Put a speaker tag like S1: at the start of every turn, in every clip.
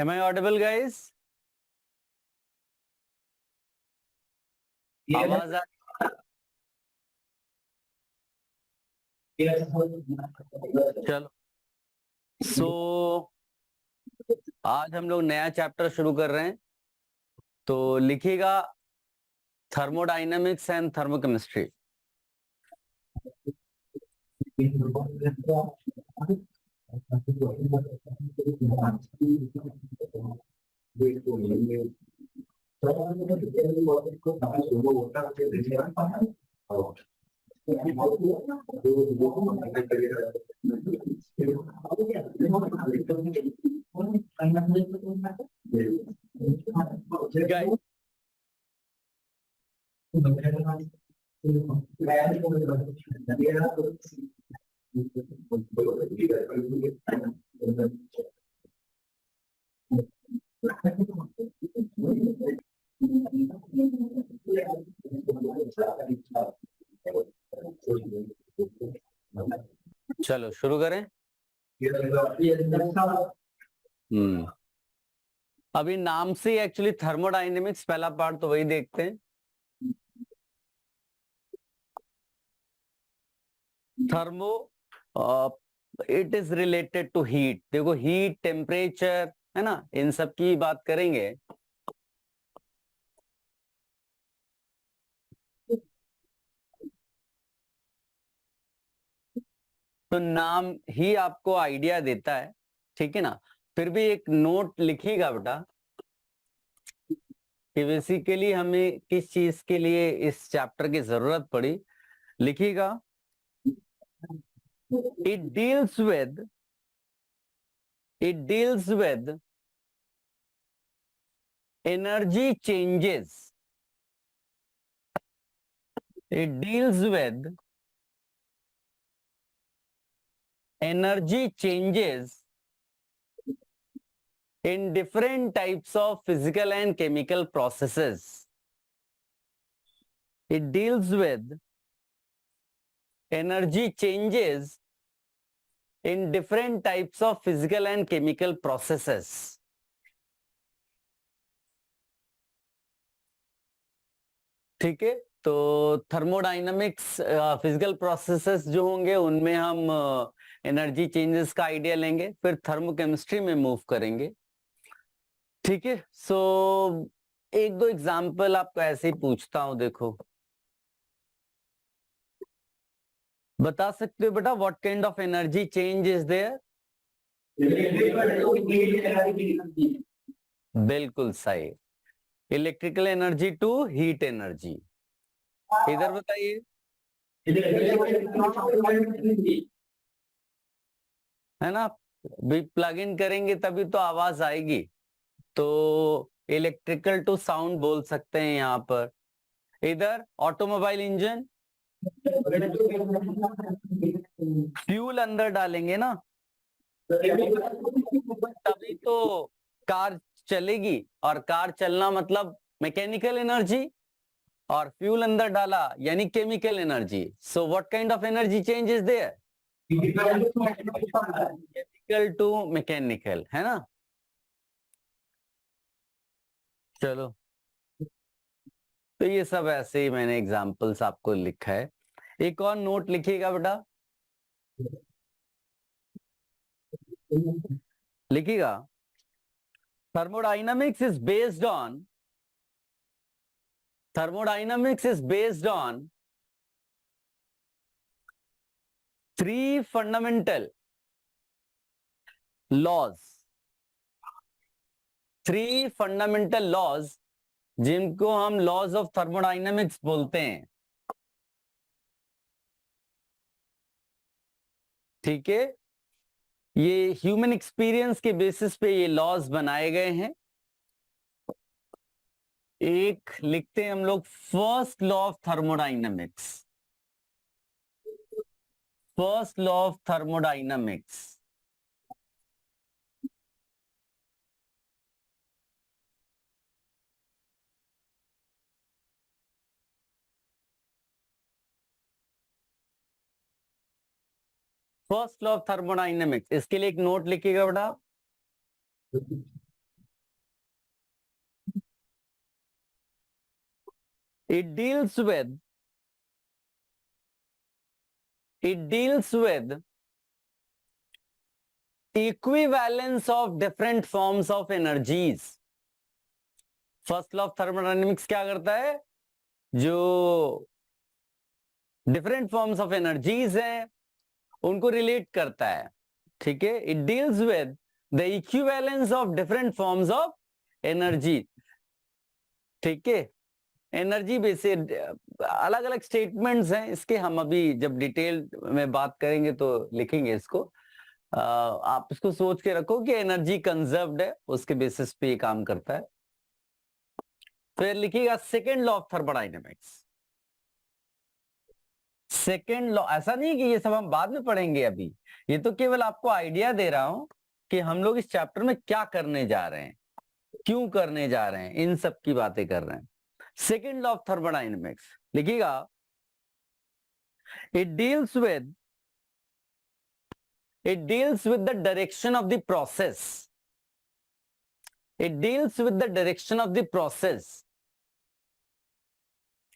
S1: Am I audible, guys? आवाज आ चलो। सो आज हम लोग नया चैप्टर शुरू कर रहे हैं, तो लिखिएगा थर्मोडायनामिक्स एंड थर्मोकेमिस्ट्री। Guys, चलो शुरू करें। अभी नाम से एक्चुअली थर्मोडायनेमिक्स पहला पार्ट तो वही देखते हैं। Thermo it is related to heat. देखो हीट, टेम्परेचर, है ना, इन सब की बात करेंगे। तो नाम ही आपको आइडिया देता है, ठीक है ना। फिर भी एक नोट लिखिएगा बेटा कि बेसिकली हमें किस चीज के लिए इस चैप्टर की जरूरत पड़ी। लिखिएगा it deals with energy changes. It deals with energy changes in different types of physical and chemical processes. It deals with energy changes in different types of physical and chemical processes. ठीक है, तो thermodynamics physical processes जो होंगे उनमें हम energy changes का idea लेंगे, फिर थर्मोकेमिस्ट्री में मूव करेंगे। ठीक है, सो एक दो एग्जांपल आपको ऐसे ही पूछता हूं। देखो, बता सकते हो बेटा what kind of energy change is there? बिल्कुल सही, electrical energy to heat energy. इधर बताइए। है ना, भी प्लग इन करेंगे तभी तो आवाज आएगी, तो इलेक्ट्रिकल टू साउंड बोल सकते हैं यहाँ पर। इधर ऑटोमोबाइल इंजन, फ्यूल अंदर डालेंगे ना तभी तो कार चलेगी, और कार चलना मतलब मैकेनिकल एनर्जी, और फ्यूल अंदर डाला यानी chemical energy. So what kind of energy change is there? Chemical to mechanical, है ना। चलो, तो ये सब ऐसे ही मैंने एग्जांपल्स आपको लिखा है। एक और नोट लिखिएगा बेटा, लिखिएगा thermodynamics is based on three fundamental laws, जिनको हम लॉज ऑफ थर्मोडायनामिक्स बोलते हैं। ठीक है, ये ह्यूमन एक्सपीरियंस के बेसिस पे ये लॉज बनाए गए हैं। एक लिखते हैं हम लोग first law of thermodynamics. First law of thermodynamics, first law of thermodynamics, इसके लिए एक नोट लिखिएगा बेटा। it deals with equivalence of different forms of energies. First law of thermodynamics क्या करता है, जो डिफरेंट फॉर्म्स ऑफ एनर्जीज हैं उनको रिलेट करता है, ठीक है. It deals with the equivalence of different forms of energy, ठीक है. एनर्जी बेसिस अलग अलग स्टेटमेंट्स हैं इसके, हम अभी जब डिटेल में बात करेंगे तो लिखेंगे इसको. आप इसको सोच के रखो कि एनर्जी कंजर्व्ड है, उसके बेसिस पे ये काम करता है. फिर लिखिएगा second law of thermodynamics. Second law, ऐसा नहीं कि ये सब हम बाद में पढ़ेंगे, अभी ये तो केवल आपको आइडिया दे रहा हूं कि हम लोग इस चैप्टर में क्या करने जा रहे हैं, क्यों करने जा रहे हैं, इन सब की बातें कर रहे हैं. सेकेंड लॉ ऑफ थर्मोडायनेमिक्स लिखिएगा, it deals with the direction of the process. It deals with the direction of the process.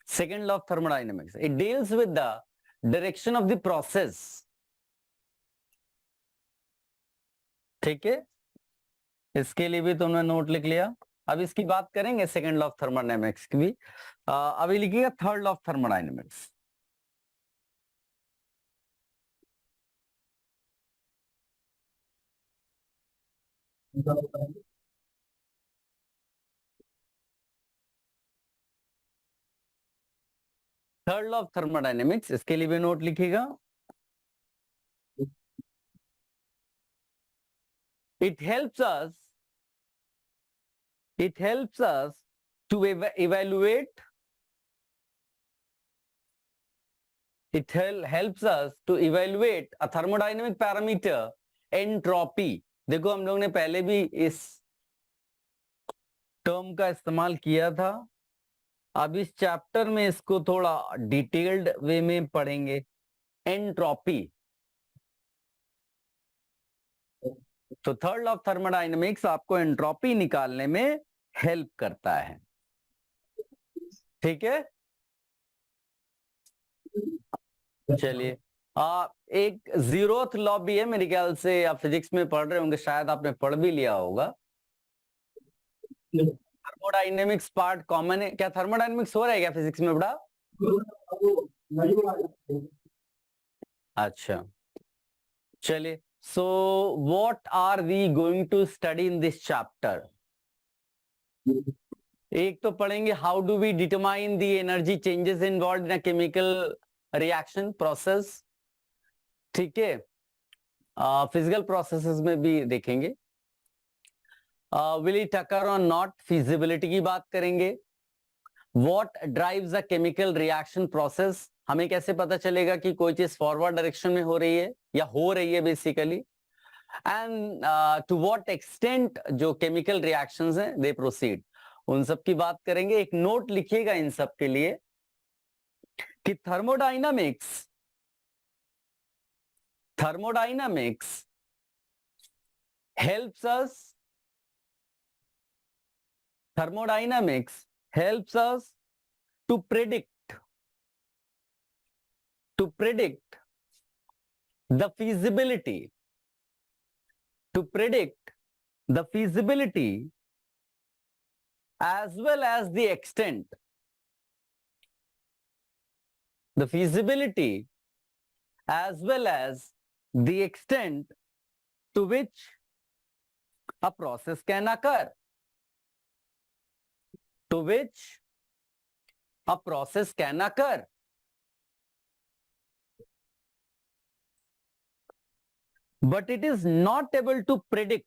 S1: Second law of thermodynamics. It deals with the direction of the process. ठीक है, इसके लिए भी तुमने note लिख लिया. अब इसकी बात करेंगे सेकेंड लॉ ऑफ थर्मोडायनेमिक्स की भी. अभी लिखिएगा third law of thermodynamics. Third law of thermodynamics, इसके लिए भी नोट लिखिएगा. It helps us to evaluate. It helps us to evaluate a thermodynamic parameter, entropy. देखो हम लोग ने पहले भी इस टर्म का इस्तेमाल किया था. अब इस चैप्टर में इसको थोड़ा डिटेल्ड वे में पढ़ेंगे. एंट्रोपी. तो थर्ड लॉ ऑफ थर्मोडायनेमिक्स आपको एंट्रोपी निकालने में हेल्प करता है, ठीक है. चलिए, एक जीरोथ लॉ भी है, मेरे ख्याल से आप फिजिक्स में पढ़ रहे होंगे, शायद आपने पढ़ भी लिया होगा. थर्मोडायनेमिक्स पार्ट कॉमन है क्या? थर्मोडायनेमिक्स हो रहा है क्या फिजिक्स में बड़ा? अच्छा, चलिए. So what are we going to study in this chapter? एक तो पढ़ेंगे how do we determine the energy changes involved in a chemical reaction process, ठीक है. फिजिकल प्रोसेसेस में भी देखेंगे. विल इट अकर और नॉट, फिजिबिलिटी की बात करेंगे. What drives a chemical reaction process, हमें कैसे पता चलेगा कि कोई चीज फॉरवर्ड डायरेक्शन में हो रही है या हो रही है basically. And to what extent जो केमिकल रिएक्शंस हैं दे प्रोसीड, उन सब की बात करेंगे. एक नोट लिखिएगा इन सब के लिए कि thermodynamics helps us to predict the feasibility as well as the extent, to which a process can occur. But it is not able to predict.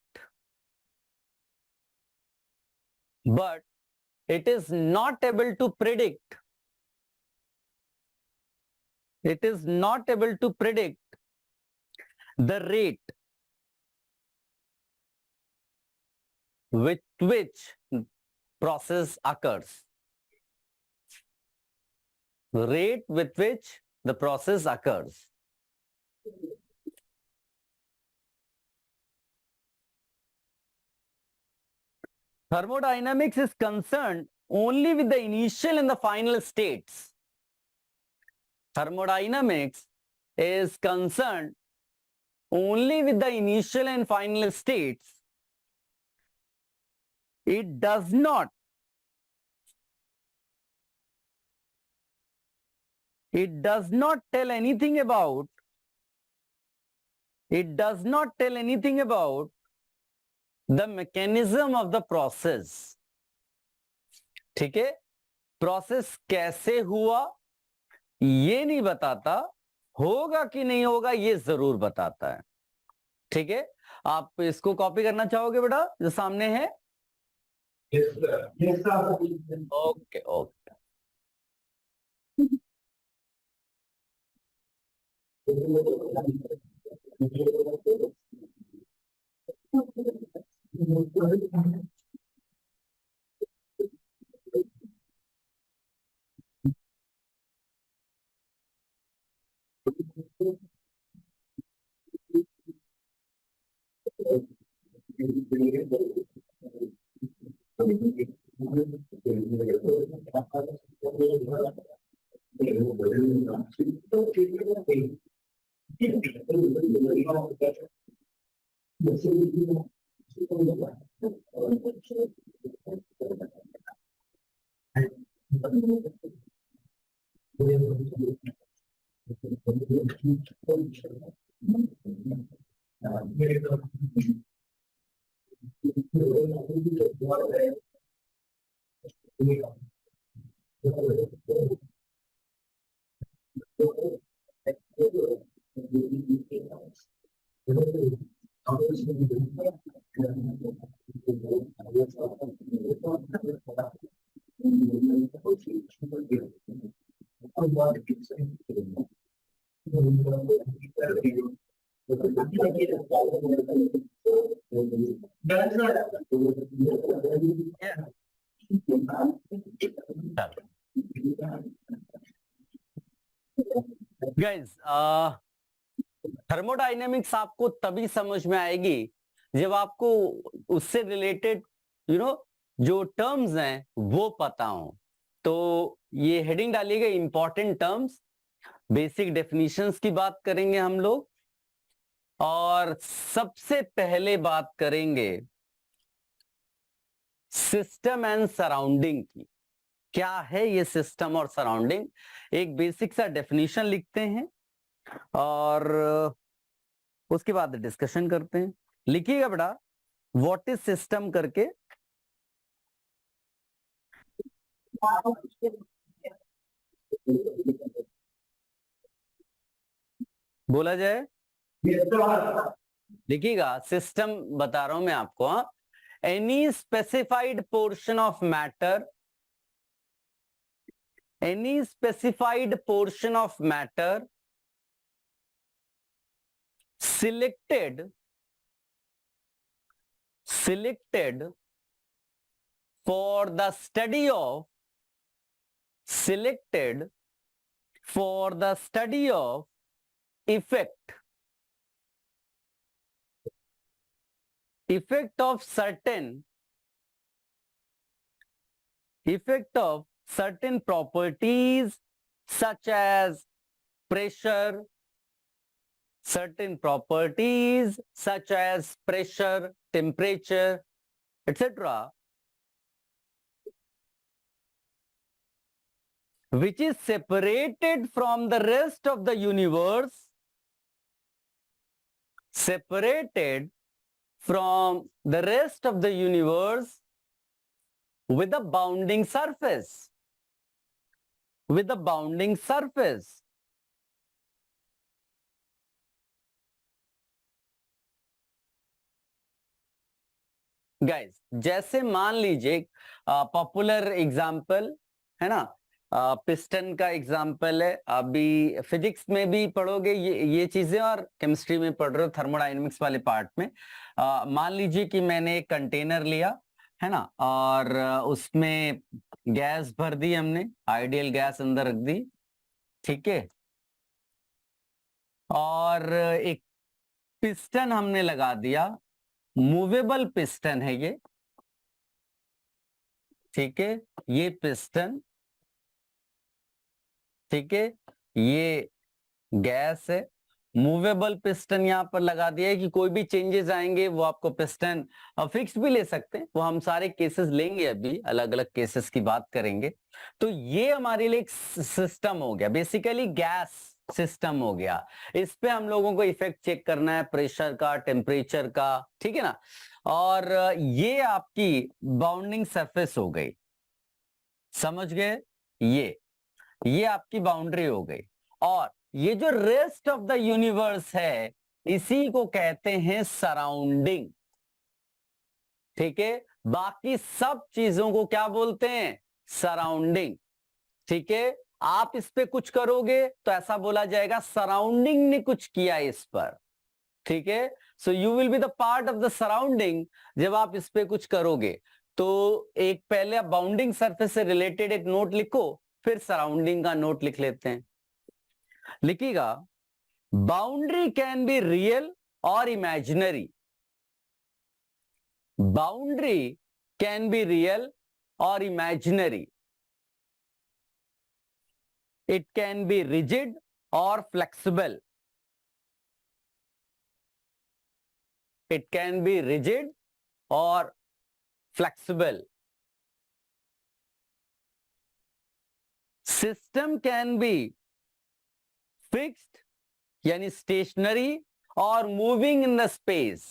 S1: The rate with which process occurs. Rate with which the process occurs. Thermodynamics is concerned only with the initial and the final states. Thermodynamics is concerned only with the initial and final states. It does not tell anything about the mechanism of the process. ठीक है, process कैसे हुआ ये नहीं बताता, होगा कि नहीं होगा ये जरूर बताता है। ठीक है, आप इसको कॉपी करना चाहोगे बेटा जो सामने है? Okay okay. गाइस, थर्मोडायनेमिक्स आपको तभी समझ में आएगी जब आपको उससे रिलेटेड जो टर्म्स हैं वो पता हो। तो ये हेडिंग डालिएगा इंपॉर्टेंट टर्म्स, बेसिक डेफिनेशंस की बात करेंगे हम लोग, और सबसे पहले बात करेंगे सिस्टम एंड सराउंडिंग की। क्या है ये सिस्टम और सराउंडिंग, एक बेसिक सा डेफिनेशन लिखते हैं और उसके बाद डिस्कशन करते हैं। लिखिएगा बेटा व्हाट इज सिस्टम करके। बोला जाए, देखिएगा सिस्टम बता रहा हूं मैं आपको। Any specified portion of matter, any specified portion of matter selected for the study of effect of certain properties such as pressure, temperature, etc., which is separated from the rest of the universe, with a bounding surface. Guys, जैसे मान लीजिए popular example है ना, piston का example है। अभी physics में भी पढ़ोगे ये चीजें और केमिस्ट्री में पढ़ रहे हो थर्मोडायनेमिक्स वाले पार्ट में। मान लीजिए कि मैंने एक कंटेनर लिया है ना, और उसमें गैस भर दी हमने, आइडियल गैस अंदर रख दी, ठीक है, और एक पिस्टन हमने लगा दिया, मूवेबल पिस्टन है ये, ठीक है, ये पिस्टन, ठीक है, ये गैस है। मूवेबल पिस्टन यहां पर लगा दिया है कि कोई भी चेंजेस आएंगे वो आपको पिस्टन फिक्स भी ले सकते हैं, वो हम सारे केसेस लेंगे, अभी अलग अलग केसेस की बात करेंगे। तो ये हमारे लिए एक सिस्टम हो गया, बेसिकली गैस सिस्टम हो गया। इस पे हम लोगों को इफेक्ट चेक करना है, प्रेशर का, टेम्परेचर का, ठीक है ना। और ये आपकी बाउंडिंग सरफेस हो गई, समझ गए। ये आपकी बाउंड्री हो गई। और ये जो रेस्ट ऑफ द यूनिवर्स है, इसी को कहते हैं सराउंडिंग, ठीक है। बाकी सब चीजों को क्या बोलते हैं, सराउंडिंग, ठीक है। आप इस पे कुछ करोगे तो ऐसा बोला जाएगा सराउंडिंग ने कुछ किया इस पर, ठीक है। So you will be the part of the surrounding जब आप इस पे कुछ करोगे। तो एक पहले आप बाउंडिंग सरफेस से रिलेटेड एक नोट लिखो, फिर सराउंडिंग का नोट लिख लेते हैं। लिखिएगा, बाउंड्री कैन बी रियल और imaginary. Boundary can be real और imaginary. It can be rigid और flexible. It can be rigid और flexible. System can be fixed यानी स्टेशनरी और moving in the space.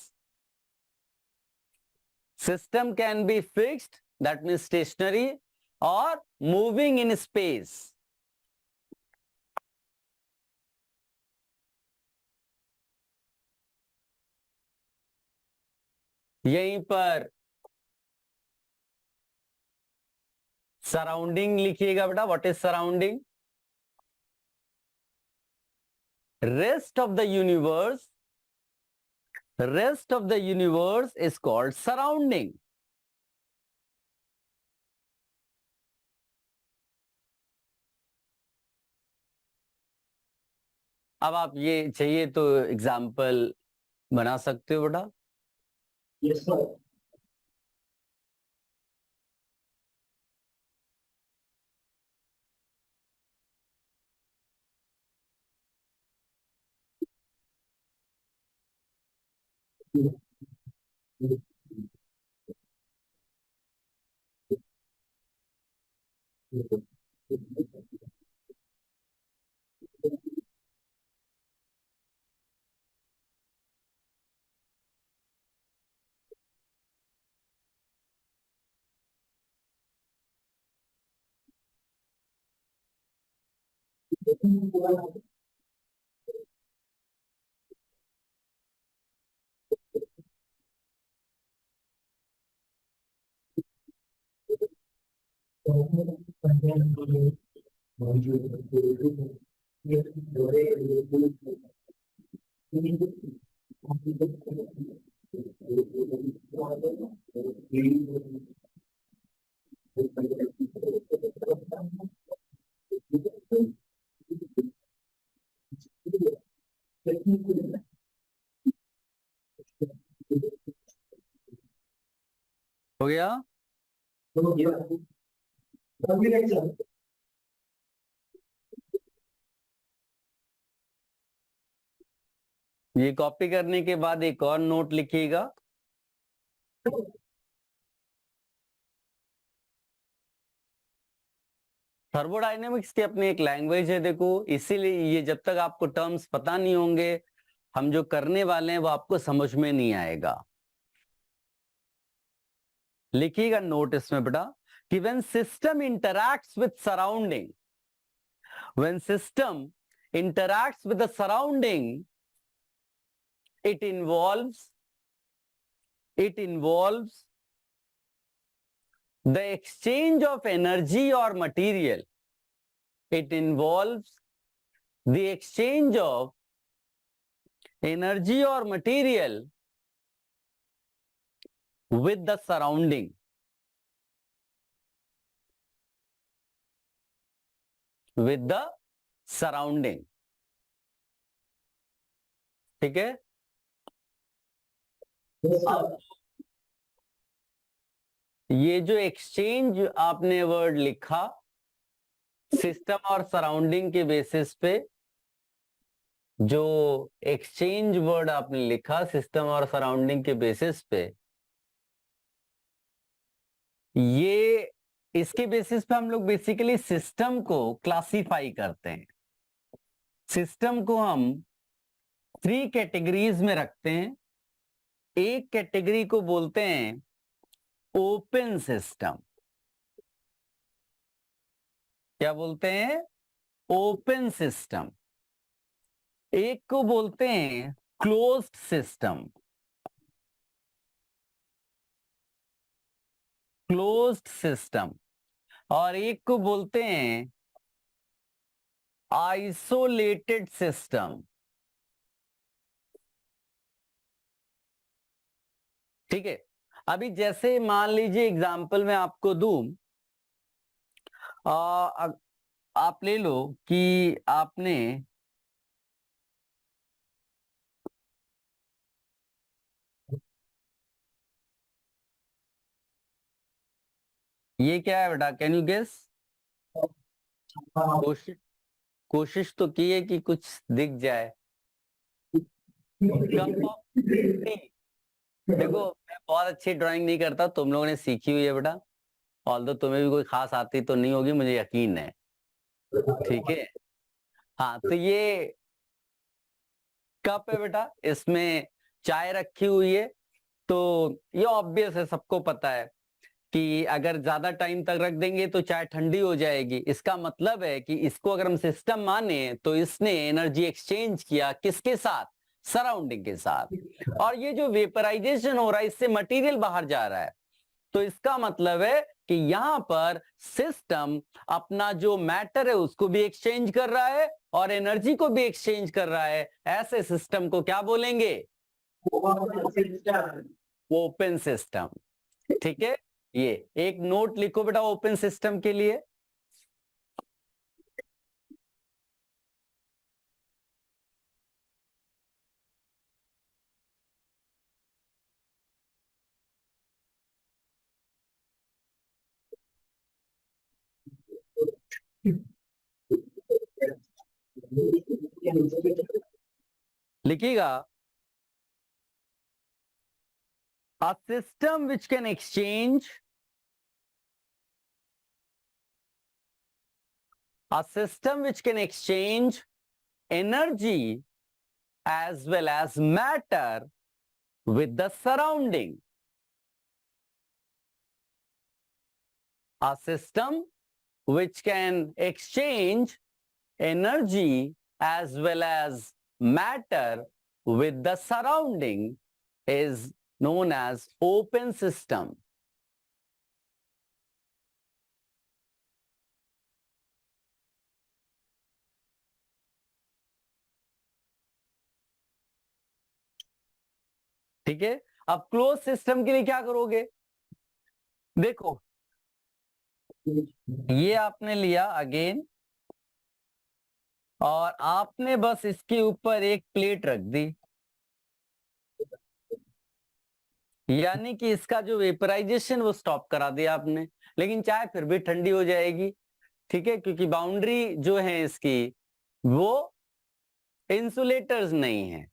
S1: System can be fixed, that means stationary, और moving in space. यहीं पर surrounding लिखिएगा बेटा, what is surrounding. Rest of the universe, rest of the universe is called surrounding. अब आप ये चाहिए तो एग्जाम्पल बना सकते हो बेटा।
S2: Yes, sir.
S1: हो गया। ये कॉपी करने के बाद एक और नोट लिखिएगा। थर्मोडायनेमिक्स की अपनी एक लैंग्वेज है, देखो, इसीलिए ये जब तक आपको टर्म्स पता नहीं होंगे, हम जो करने वाले हैं वो आपको समझ में नहीं आएगा। लिखिएगा नोट इसमें बेटा कि when system interacts with surrounding, when system interacts with the surrounding, it involves the exchange of energy or material. It involves the exchange of energy or material with the surrounding. With the surrounding. ठीक है।
S2: Yes, sir.
S1: अब ये जो exchange आपने word लिखा system और surrounding के basis पे, जो एक्सचेंज वर्ड आपने लिखा सिस्टम और सराउंडिंग के बेसिस पे, ये इसके बेसिस पे हम लोग बेसिकली सिस्टम को क्लासिफाई करते हैं। सिस्टम को हम 3 कैटेगरीज में रखते हैं। एक कैटेगरी को बोलते हैं ओपन सिस्टम। क्या बोलते हैं? Open system. एक को बोलते हैं क्लोज्ड सिस्टम। Closed system. और एक को बोलते हैं आइसोलेटेड सिस्टम। ठीक है। अभी जैसे मान लीजिए एग्जांपल मैं आपको दूं, आप ले लो कि आपने ये क्या है बेटा, कैन यू गेस? कोशिश कोशिश तो की है कि कुछ दिख जाए। Cup of T. देखो मैं बहुत अच्छी ड्राइंग नहीं करता, तुम लोगों ने सीखी हुई है बेटा, ऑल्दो तुम्हें भी कोई खास आती तो नहीं होगी, मुझे यकीन है। ठीक है। हाँ, तो ये कप है बेटा, इसमें चाय रखी हुई है। तो ये ऑब्वियस है, सबको पता है कि अगर ज्यादा टाइम तक रख देंगे तो चाय ठंडी हो जाएगी। इसका मतलब है कि इसको अगर हम सिस्टम माने तो इसने एनर्जी एक्सचेंज किया किसके साथ? सराउंडिंग के साथ। और ये जो वेपराइजेशन हो रहा है इससे मटेरियल बाहर जा रहा है। तो इसका मतलब है कि यहां पर सिस्टम अपना जो मैटर है उसको भी एक्सचेंज कर रहा है और एनर्जी को भी एक्सचेंज कर रहा है। ऐसे सिस्टम को क्या बोलेंगे? Open system. ठीक है। ये एक नोट लिखो बेटा ओपन सिस्टम के लिए। लिखिएगा, a system which can exchange energy as well as matter with the surrounding. A system which can exchange energy as well as matter with the surrounding is known as open system. ठीक है। अब close system के लिए क्या करोगे? देखो, ये आपने लिया अगेन और आपने बस इसके ऊपर एक प्लेट रख दी, यानी कि इसका जो वेपराइजेशन वो स्टॉप करा दिया आपने। लेकिन चाय फिर भी ठंडी हो जाएगी। ठीक है, क्योंकि बाउंड्री जो है इसकी वो इंसुलेटर्स नहीं है।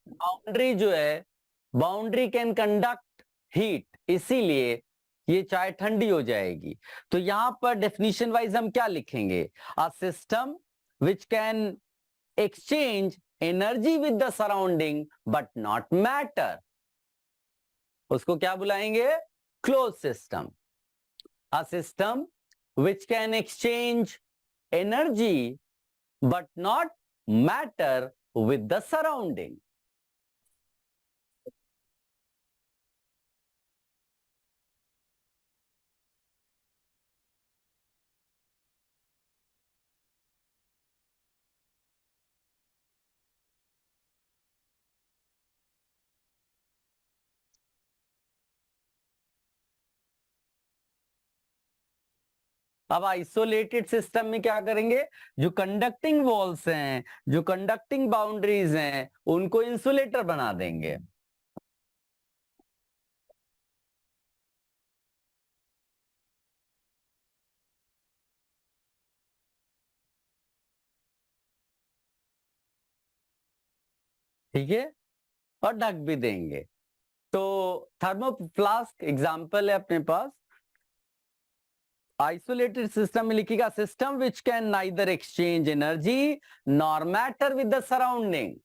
S1: बाउंड्री जो है, बाउंड्री कैन कंडक्ट हीट, इसीलिए ये चाय ठंडी हो जाएगी। तो यहां पर डेफिनेशन वाइज हम क्या लिखेंगे? A system which can exchange energy with the surrounding but not matter, उसको क्या बुलाएंगे? closed system. A system which can exchange energy but not matter with the surrounding. अब आइसोलेटेड सिस्टम में क्या करेंगे? जो कंडक्टिंग वॉल्स हैं, जो कंडक्टिंग बाउंड्रीज हैं, उनको इंसुलेटर बना देंगे। ठीक है, और ढक भी देंगे। तो थर्मोफ्लास्क एग्जाम्पल है अपने पास। आइसोलेटेड सिस्टम में लिखिएगा system which can neither exchange energy nor matter with the surrounding.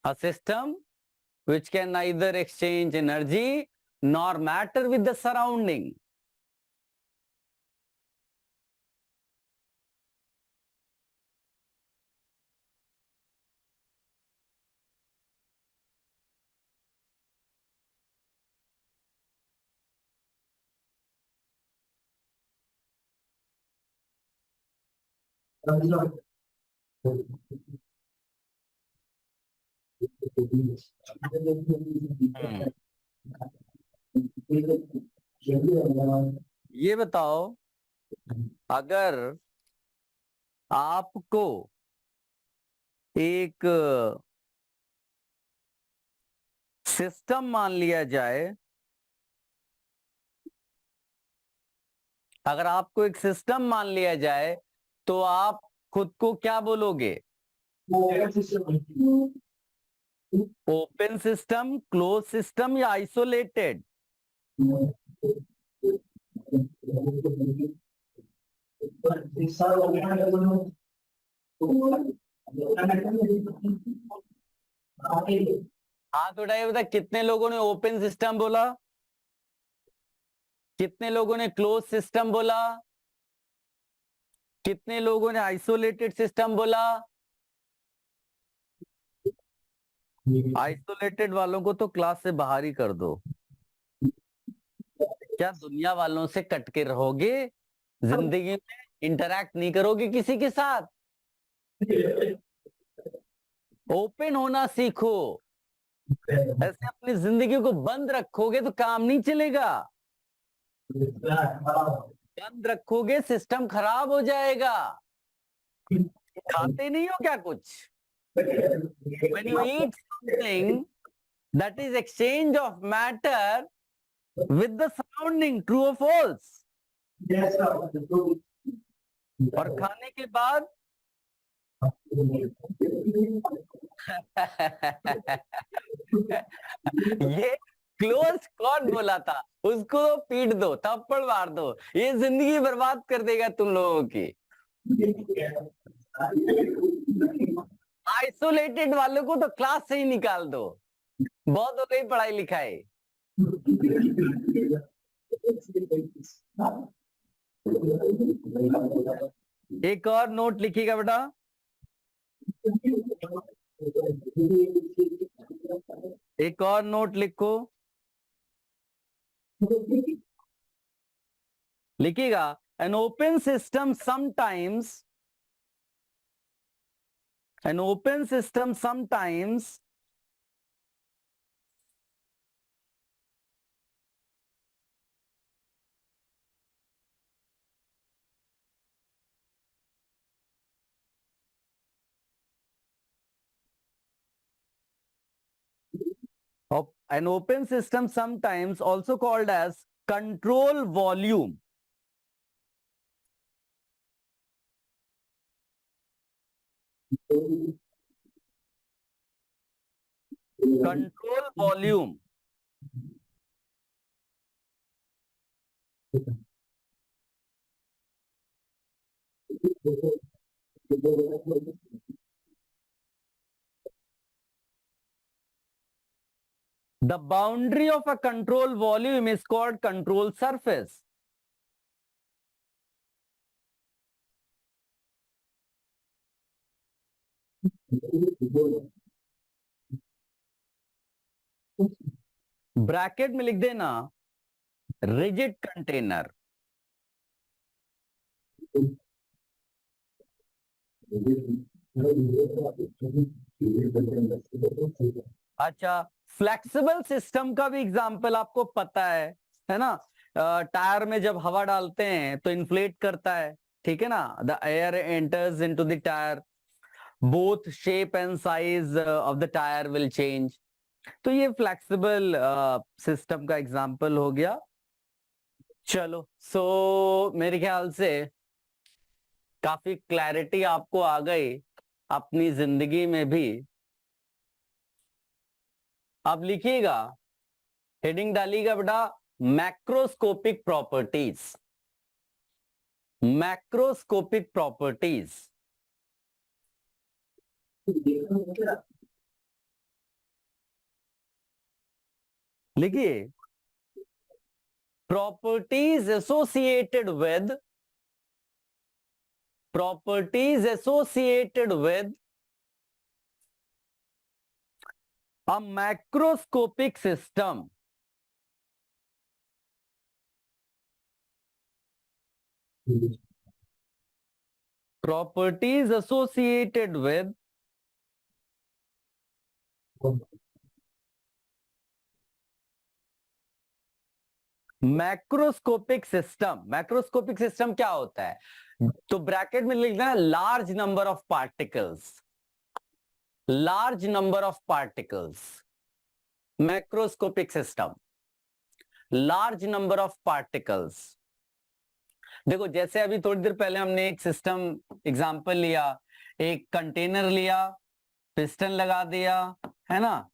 S1: A system which can neither exchange energy nor matter with the surrounding. ये बताओ, अगर आपको एक सिस्टम मान लिया जाए, अगर आपको एक सिस्टम मान लिया जाए तो आप खुद को क्या बोलोगे? ओपन सिस्टम, क्लोज सिस्टम या आइसोलेटेड? हाथ उठाइए, बता कितने लोगों ने ओपन सिस्टम बोला, कितने लोगों ने क्लोज सिस्टम बोला, कितने लोगों ने आइसोलेटेड सिस्टम बोला? आइसोलेटेड वालों को तो क्लास से बाहर ही कर दो। क्या दुनिया वालों से कट के रहोगे? जिंदगी में इंटरैक्ट नहीं करोगे किसी के साथ? ओपन होना सीखो। ऐसे अपनी जिंदगी को बंद रखोगे तो काम नहीं चलेगा। बंद रखोगे सिस्टम खराब हो जाएगा। खाते नहीं हो क्या कुछ? When you eat something, that is exchange of matter with the surrounding, true or false? और खाने के बाद ये क्लोज कौन बोला था? उसको पीट दो, थप्पड़ मार दो, ये जिंदगी बर्बाद कर देगा तुम लोगों की। आइसोलेटेड वालों को तो क्लास से ही निकाल दो। बहुत हो गई पढ़ाई लिखाई। एक और नोट लिखिएगा बेटा, एक और नोट लिखो, लिखिएगा an open system sometimes sometimes also called as control volume. Control volume. The boundary of a control volume is called control surface. Bracket में लिख देना रिजिड कंटेनर। अच्छा, फ्लेक्सिबल सिस्टम का भी एग्जांपल आपको पता है ना? टायर में जब हवा डालते हैं तो इन्फ्लेट करता है, ठीक है ना? The air enters into the tyre, both shape and size of the tyre will change. तो ये फ्लेक्सिबल सिस्टम का एग्जांपल हो गया। चलो, मेरे ख्याल से काफी क्लैरिटी आपको आ गई अपनी जिंदगी में भी आप लिखिएगा, हेडिंग डालिएगा बेटा मैक्रोस्कोपिक प्रॉपर्टीज। मैक्रोस्कोपिक प्रॉपर्टीज लिखिए, properties associated with a macroscopic system. Properties associated with macroscopic system. Macroscopic system क्या होता है? तो ब्रैकेट में लिखना है large number of particles. Large number of particles, macroscopic system, large number of particles. देखो जैसे अभी थोड़ी देर पहले हमने एक सिस्टम एग्जांपल लिया, एक कंटेनर लिया, पिस्टन लगा दिया, है ना,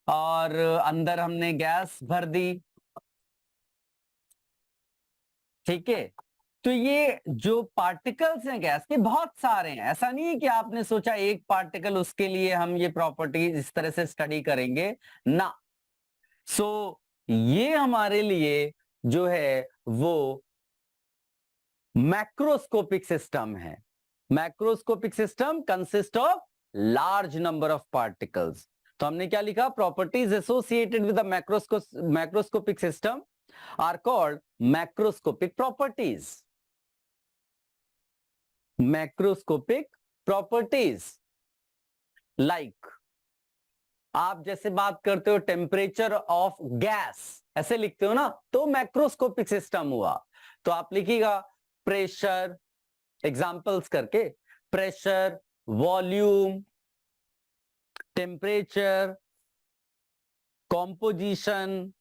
S1: और अंदर हमने गैस भर दी, ठीक है। तो ये जो पार्टिकल्स हैं गैस के बहुत सारे हैं, ऐसा नहीं है कि आपने सोचा एक पार्टिकल उसके लिए हम ये प्रॉपर्टीज इस तरह से स्टडी करेंगे ना। सो ये हमारे लिए जो है वो मैक्रोस्कोपिक सिस्टम है। Macroscopic system consist of large number of particles. तो हमने क्या लिखा, properties associated with the macroscopic system are called macroscopic properties. Macroscopic properties like, आप जैसे बात करते हो टेम्परेचर ऑफ गैस, ऐसे लिखते हो ना, तो मैक्रोस्कोपिक सिस्टम हुआ। तो आप लिखिएगा प्रेशर, एग्जांपल्स करके, pressure, volume, temperature, composition,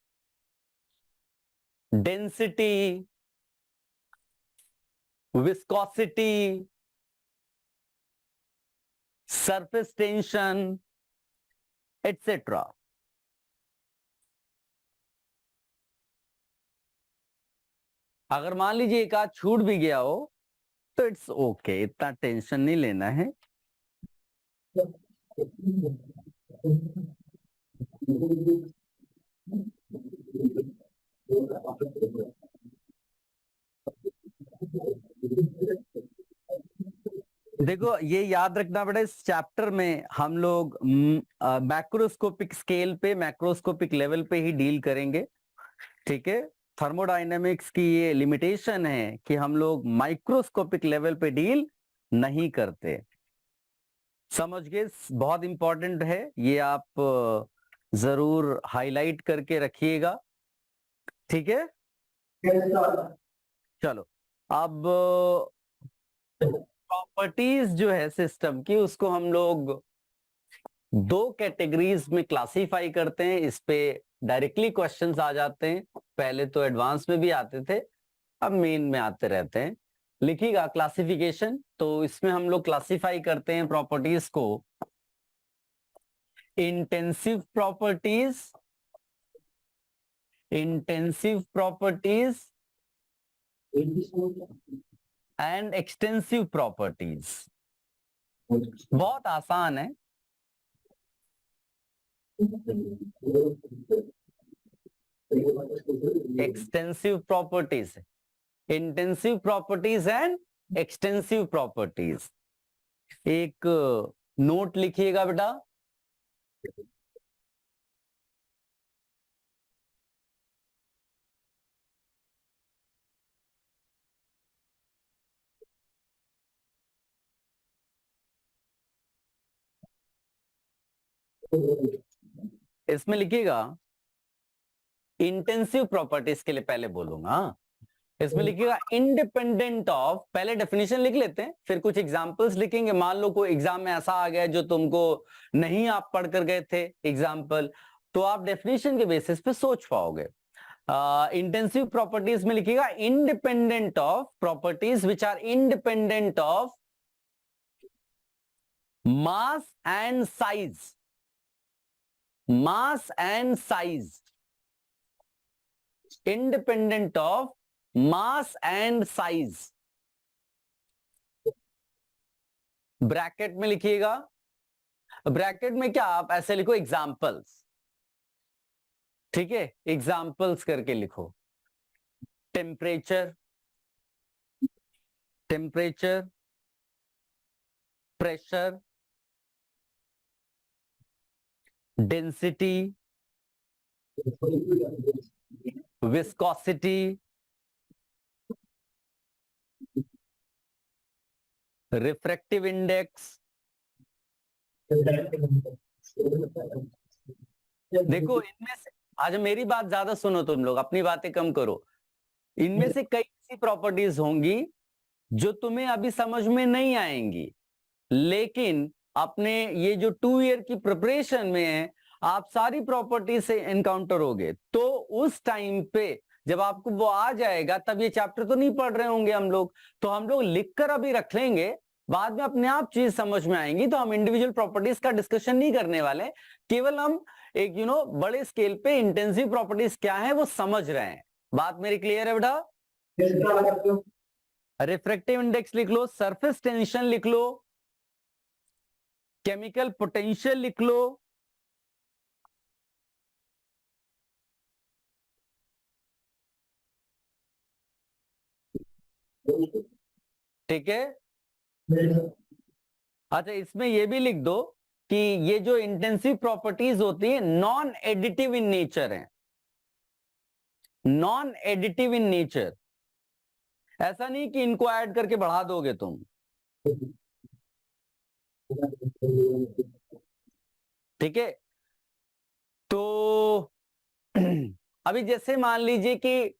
S1: density, viscosity, surface tension, etcetera. अगर मान लीजिए एक आध छूट भी गया हो तो इट्स ओके, इतना टेंशन नहीं लेना है। देखो ये याद रखना बेटा, इस चैप्टर में हम लोग मैक्रोस्कोपिक स्केल पे, मैक्रोस्कोपिक लेवल पे ही डील करेंगे, ठीक है। थर्मोडायनेमिक्स की ये लिमिटेशन है कि हम लोग माइक्रोस्कोपिक लेवल पे डील नहीं करते। समझ गए? बहुत इंपॉर्टेंट है ये, आप जरूर हाईलाइट करके रखिएगा, ठीक है। चलो अब प्रॉपर्टीज जो है सिस्टम की, उसको हम लोग दो कैटेगरीज में क्लासिफाई करते हैं। इस पे डायरेक्टली क्वेश्चंस आ जाते हैं, पहले तो एडवांस में भी आते थे, अब मेन में आते रहते हैं। लिखिएगा क्लासिफिकेशन। तो इसमें हम लोग क्लासिफाई करते हैं प्रॉपर्टीज को intensive properties, intensive properties and extensive properties. बहुत आसान है। Extensive properties, intensive properties and extensive properties. एक नोट लिखिएगा बेटा, इसमें लिखिएगा इंटेंसिव प्रॉपर्टीज के लिए पहले बोलूंगा, इसमें लिखिएगा इंडिपेंडेंट ऑफ, पहले डेफिनेशन लिख लेते हैं फिर कुछ एग्जांपल्स लिखेंगे। मान लो कोई एग्जाम में ऐसा आ गया जो तुमको नहीं आप पढ़ कर गए थे एग्जांपल, तो आप डेफिनेशन के बेसिस पे सोच पाओगे। इंटेंसिव प्रॉपर्टीज में लिखिएगा independent of, properties which are independent of mass and size, mass and size, independent of mass and size. Bracket में लिखिएगा, ब्रैकेट में क्या आप ऐसे लिखो एग्जाम्पल्स, ठीक है, एग्जाम्पल्स करके लिखो। Temperature, temperature, pressure, density, viscosity, refractive index. देखो इनमें से, आज मेरी बात ज्यादा सुनो, तुम लोग अपनी बातें कम करो। इनमें से कई ऐसी प्रॉपर्टीज होंगी जो तुम्हें अभी समझ में नहीं आएंगी, लेकिन अपने ये जो 2 ईयर की प्रिपरेशन में है, आप सारी प्रॉपर्टी से एनकाउंटर होगे। तो उस टाइम पे जब आपको वो आ जाएगा, तब ये चैप्टर तो नहीं पढ़ रहे होंगे हम लोग, तो हम लोग लिखकर अभी रख लेंगे, बाद में अपने आप चीज समझ में आएंगी। तो हम इंडिविजुअल प्रॉपर्टीज का डिस्कशन नहीं करने वाले, केवल हम एक बड़े स्केल पे इंटेंसिव प्रॉपर्टीज क्या है वो समझ रहे हैं। बात मेरी क्लियर है बेटा? रिफ्रैक्टिव इंडेक्स लिख लो, सरफेस टेंशन लिख लो, केमिकल पोटेंशियल लिख लो, ठीक है। अच्छा, इसमें ये भी लिख दो कि ये जो इंटेंसिव प्रॉपर्टीज होती है नॉन एडिटिव इन नेचर है, नॉन एडिटिव इन नेचर। ऐसा नहीं कि इनको ऐड करके बढ़ा दोगे तुम, ठीक है। तो अभी जैसे मान लीजिए कि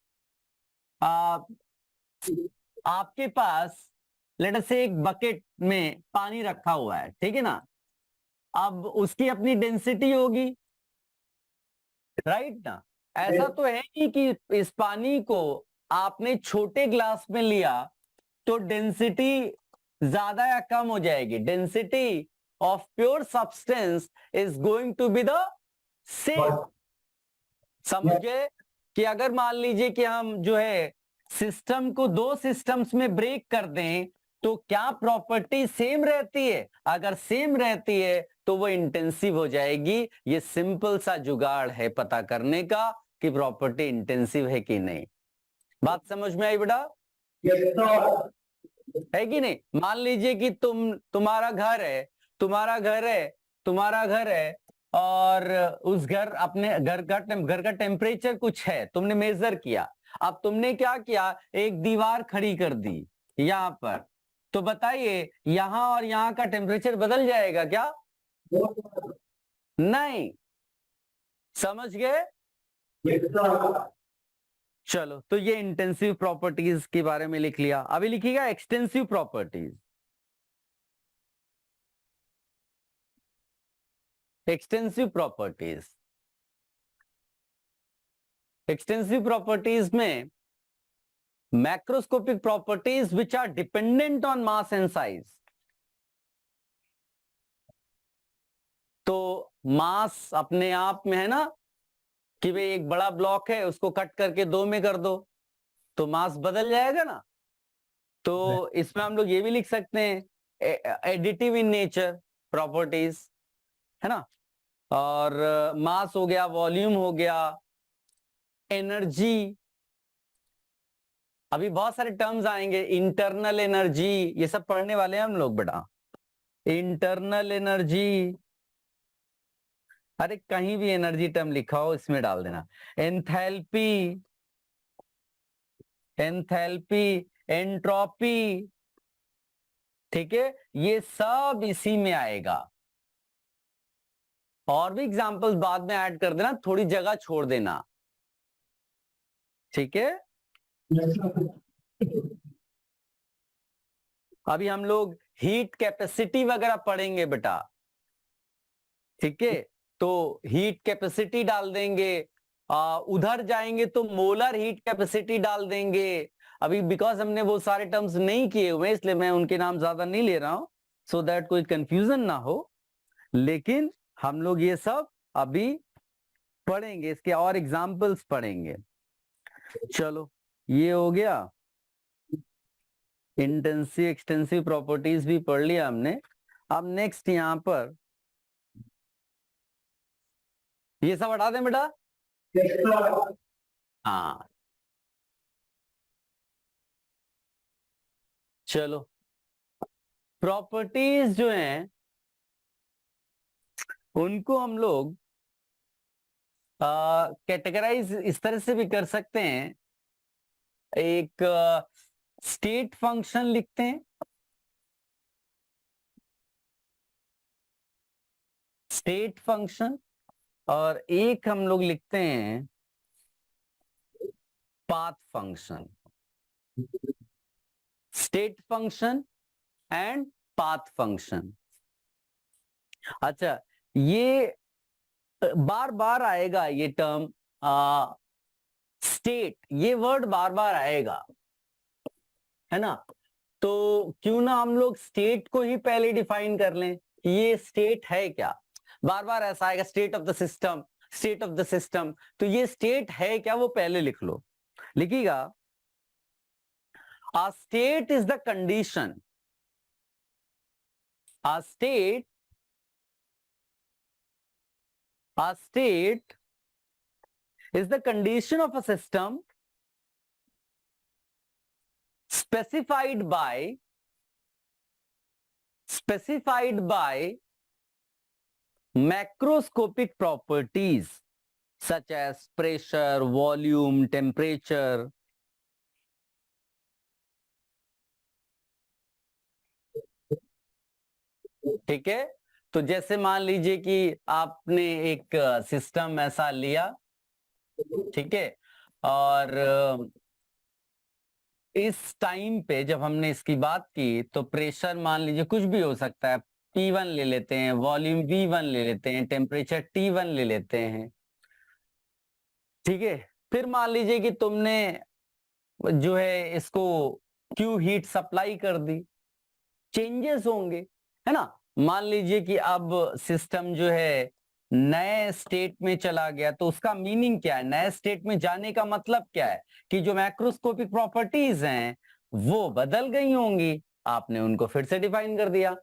S1: आपके पास लेट अस से एक बकेट में पानी रखा हुआ है, ठीक है ना। अब उसकी अपनी डेंसिटी होगी, राइट ना। ऐसा तो है नहीं कि इस पानी को आपने छोटे ग्लास में लिया तो डेंसिटी ज्यादा या कम हो जाएगी। Density of pure substance is going to be the same. समझ गए कि अगर मान लीजिए कि हम जो है सिस्टम को 2 सिस्टम्स में ब्रेक कर दें, तो क्या प्रॉपर्टी सेम रहती है? अगर सेम रहती है तो वो इंटेंसिव हो जाएगी। ये सिंपल सा जुगाड़ है पता करने का कि प्रॉपर्टी इंटेंसिव है कि नहीं। बात समझ में आई बेटा? है कि नहीं? मान लीजिए कि तुम्हारा घर है, तुम्हारा घर है और उस अपने घर का टेम्परेचर कुछ है, तुमने मेजर किया। अब तुमने क्या किया, एक दीवार खड़ी कर दी यहां पर, तो बताइए यहां और यहां का टेम्परेचर बदल जाएगा क्या? नहीं। समझ गए? चलो, तो ये इंटेंसिव प्रॉपर्टीज के बारे में लिख लिया। अभी लिखिएगा extensive properties. Extensive properties, extensive properties में macroscopic properties which are dependent on mass and size. तो मास अपने आप में है ना कि भाई एक बड़ा ब्लॉक है, उसको कट करके 2 में कर दो तो मास बदल जाएगा ना। तो इसमें हम लोग ये भी लिख सकते हैं एडिटिव इन नेचर प्रॉपर्टीज, है ना। और मास हो गया, वॉल्यूम हो गया, एनर्जी। अभी बहुत सारे टर्म्स आएंगे, इंटरनल एनर्जी, ये सब पढ़ने वाले हैं हम लोग बेटा। इंटरनल एनर्जी, अरे कहीं भी एनर्जी टर्म लिखा हो इसमें डाल देना। एंथैल्पी, एंथैल्पी, एंट्रोपी, ठीक है, ये सब इसी में आएगा। और भी एग्जांपल्स बाद में ऐड कर देना, थोड़ी जगह छोड़ देना, ठीक है। अभी हम लोग हीट कैपेसिटी वगैरह पढ़ेंगे बेटा, ठीक है। तो हीट कैपेसिटी डाल देंगे, उधर जाएंगे तो मोलर हीट कैपेसिटी डाल देंगे। अभी बिकॉज हमने वो सारे टर्म्स नहीं किए हुए इसलिए मैं उनके नाम ज्यादा नहीं ले रहा हूं, सो दैट कोई कंफ्यूजन ना हो। लेकिन हम लोग ये सब अभी पढ़ेंगे, इसके और एग्जाम्पल्स पढ़ेंगे। चलो ये हो गया, इंटेंसिव एक्सटेंसिव प्रॉपर्टीज भी पढ़ लिया हमने। अब नेक्स्ट यहां पर ये सब हटा दें बेटा।
S2: Yes, sir.
S1: हाँ चलो, प्रॉपर्टीज जो हैं उनको हम लोग कैटेगराइज इस तरह से भी कर सकते हैं। एक स्टेट फंक्शन लिखते हैं, स्टेट फंक्शन, और एक हम लोग लिखते हैं path function. State function and path function. अच्छा, ये बार बार आएगा ये टर्म स्टेट, ये वर्ड बार बार आएगा, है ना। तो क्यों ना हम लोग स्टेट को ही पहले डिफाइन कर लें कि ये स्टेट है क्या। बार बार ऐसा आएगा state of the system, state of the system, तो ये स्टेट है क्या वो पहले लिख लो। लिखिएगा, a state is the condition, a state is the condition of a system specified by macroscopic properties such as pressure, volume, temperature. ठीक है, तो जैसे मान लीजिए कि आपने एक सिस्टम ऐसा लिया, ठीक है, और इस टाइम पे जब हमने इसकी बात की तो प्रेशर मान लीजिए कुछ भी हो सकता है, P1 ले लेते हैं, वॉल्यूम V1 ले लेते हैं, टेम्परेचर T1 ले लेते हैं, ठीक है। फिर मान लीजिए कि तुमने जो है इसको Q हीट सप्लाई कर दी, चेंजेस होंगे, है ना। मान लीजिए कि अब सिस्टम जो है नए स्टेट में चला गया, तो उसका मीनिंग क्या है, नए स्टेट में जाने का मतलब क्या है कि जो मैक्रोस्कोपिक प्रॉपर्टीज हैं वो बदल गई होंगी, आपने उनको फिर से डिफाइन कर दिया।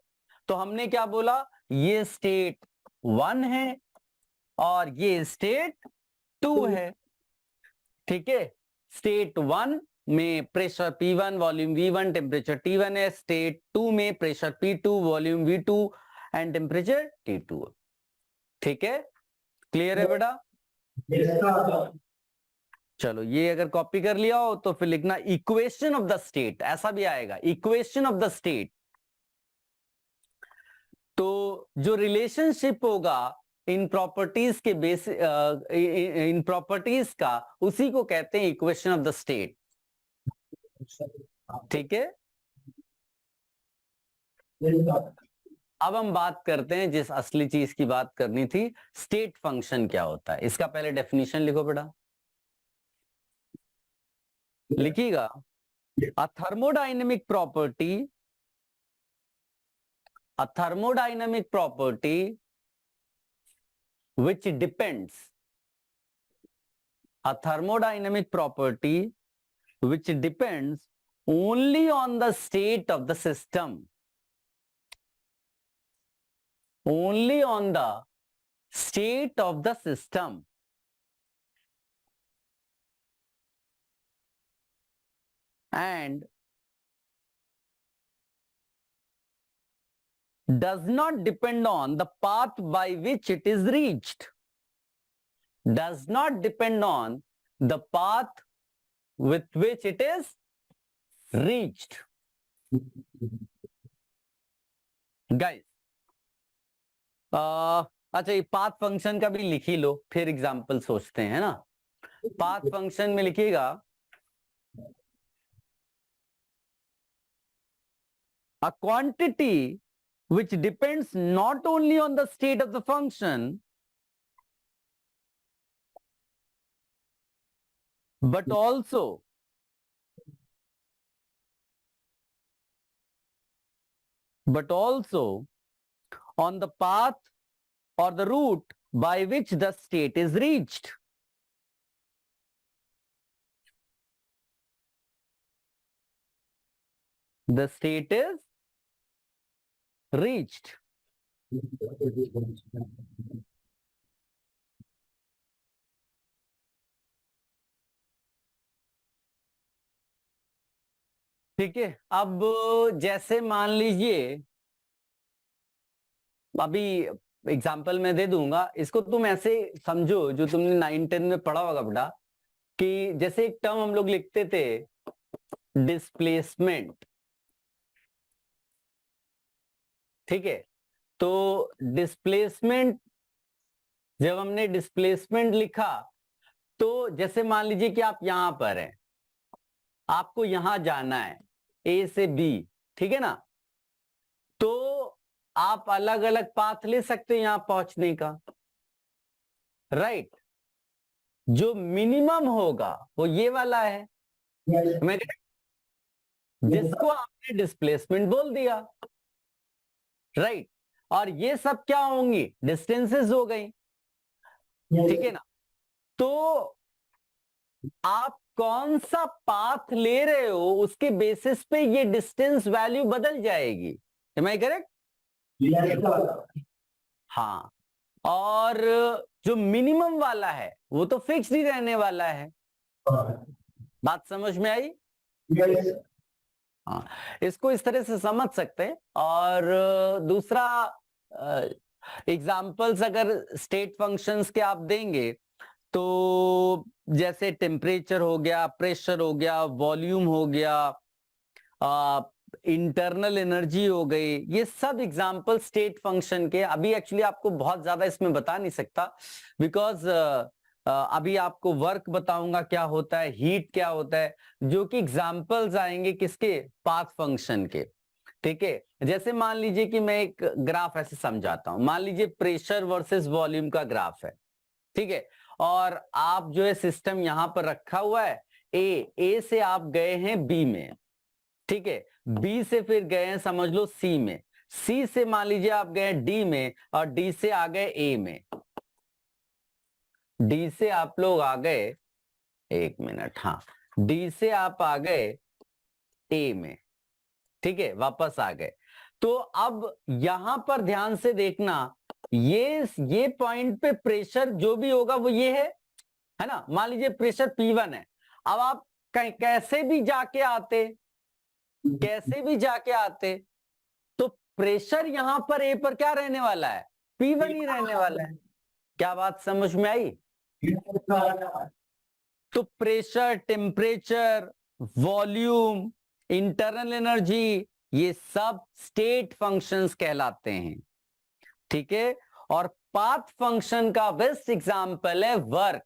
S1: तो हमने क्या बोला, ये स्टेट 1 है और ये स्टेट 2 है, ठीक है। स्टेट 1 में pressure P1, volume V1, temperature T1 है। स्टेट 2 में pressure P2, volume V2 and temperature T2। ठीक है, क्लियर है बेटा।
S2: Yes, sir.
S1: चलो ये अगर कॉपी कर लिया हो तो फिर लिखना इक्वेशन ऑफ द स्टेट, ऐसा भी आएगा, इक्वेशन ऑफ द स्टेट। तो जो रिलेशनशिप होगा इन प्रॉपर्टीज के बेस इन प्रॉपर्टीज का, उसी को कहते हैं इक्वेशन ऑफ द स्टेट। ठीक है,
S2: Yes, sir.
S1: अब हम बात करते हैं जिस असली चीज की बात करनी थी, स्टेट फंक्शन क्या होता है। इसका पहले डेफिनेशन लिखो बेटा, लिखिएगा, a thermodynamic property, a thermodynamic property which depends, a thermodynamic property which depends only on the state of the system, only on the state of the system, and does not depend on the path by which it is reached, does not depend on the path with which it is reached. Guys, अच्छा ये path function का भी लिख ही लो, फिर example सोचते हैं, है ना। पाथ फंक्शन में लिखिएगा, a quantity which depends not only on the state of the function but also on the path or the route by which the state is reached. The state is reached. ठीक है, अब जैसे मान लीजिए, अभी example मैं दे दूंगा, इसको तुम ऐसे समझो जो तुमने 9-10 में पढ़ा होगा बेटा, कि जैसे एक टर्म हम लोग लिखते थे डिस्प्लेसमेंट। ठीक है, तो डिस्प्लेसमेंट, जब हमने डिस्प्लेसमेंट लिखा तो जैसे मान लीजिए कि आप यहां पर हैं, आपको यहां जाना है ए से बी, ठीक है ना, तो आप अलग अलग पाथ ले सकते हैं यहां पहुंचने का, राइट। जो मिनिमम होगा वो ये वाला है, मैं जिसको आपने डिस्प्लेसमेंट बोल दिया, राइट। और ये सब क्या होंगी, डिस्टेंसेस हो गई, ठीक है ना। तो आप कौन सा पाथ ले रहे हो उसके बेसिस पे ये डिस्टेंस वैल्यू बदल जाएगी, एम आई करेक्ट? हाँ, और जो मिनिमम वाला है वो तो फिक्स ही रहने वाला है। बात समझ में आई? हाँ, इसको इस तरह से समझ सकते हैं। और दूसरा एग्जाम्पल्स अगर स्टेट फंक्शंस के आप देंगे तो जैसे टेम्परेचर हो गया, प्रेशर हो गया, वॉल्यूम हो गया, इंटरनल एनर्जी हो गई, ये सब एग्जाम्पल स्टेट फंक्शन के। अभी एक्चुअली आपको बहुत ज्यादा इसमें बता नहीं सकता, बिकॉज अभी आपको वर्क बताऊंगा क्या होता है, हीट क्या होता है, जो कि एग्जाम्पल्स आएंगे किसके, पाथ फंक्शन के। ठीक है, जैसे मान लीजिए कि मैं एक ग्राफ ऐसे समझाता हूं, मान लीजिए प्रेशर वर्सेस वॉल्यूम का ग्राफ है, ठीक है, और आप जो है सिस्टम यहां पर रखा हुआ है, ए से आप गए हैं बी में, ठीक है, बी से फिर गए हैं समझ लो सी में, सी से मान लीजिए आप गए डी में, और डी से आ गए ए में, डी से आप लोग आ गए, एक मिनट, हाँ, डी से आप आ गए ए में, ठीक है, वापस आ गए। तो अब यहां पर ध्यान से देखना, ये पॉइंट पे प्रेशर जो भी होगा वो ये है ना, मान लीजिए प्रेशर P1 है। अब आप कैसे भी जाके आते तो प्रेशर यहां पर ए पर क्या रहने वाला है, P1 ही रहने वाला है। क्या बात समझ में आई? तो pressure, temperature, volume, internal energy, ये सब स्टेट फंक्शंस कहलाते हैं, ठीक है। और पाथ फंक्शन का बेस्ट एग्जांपल है वर्क।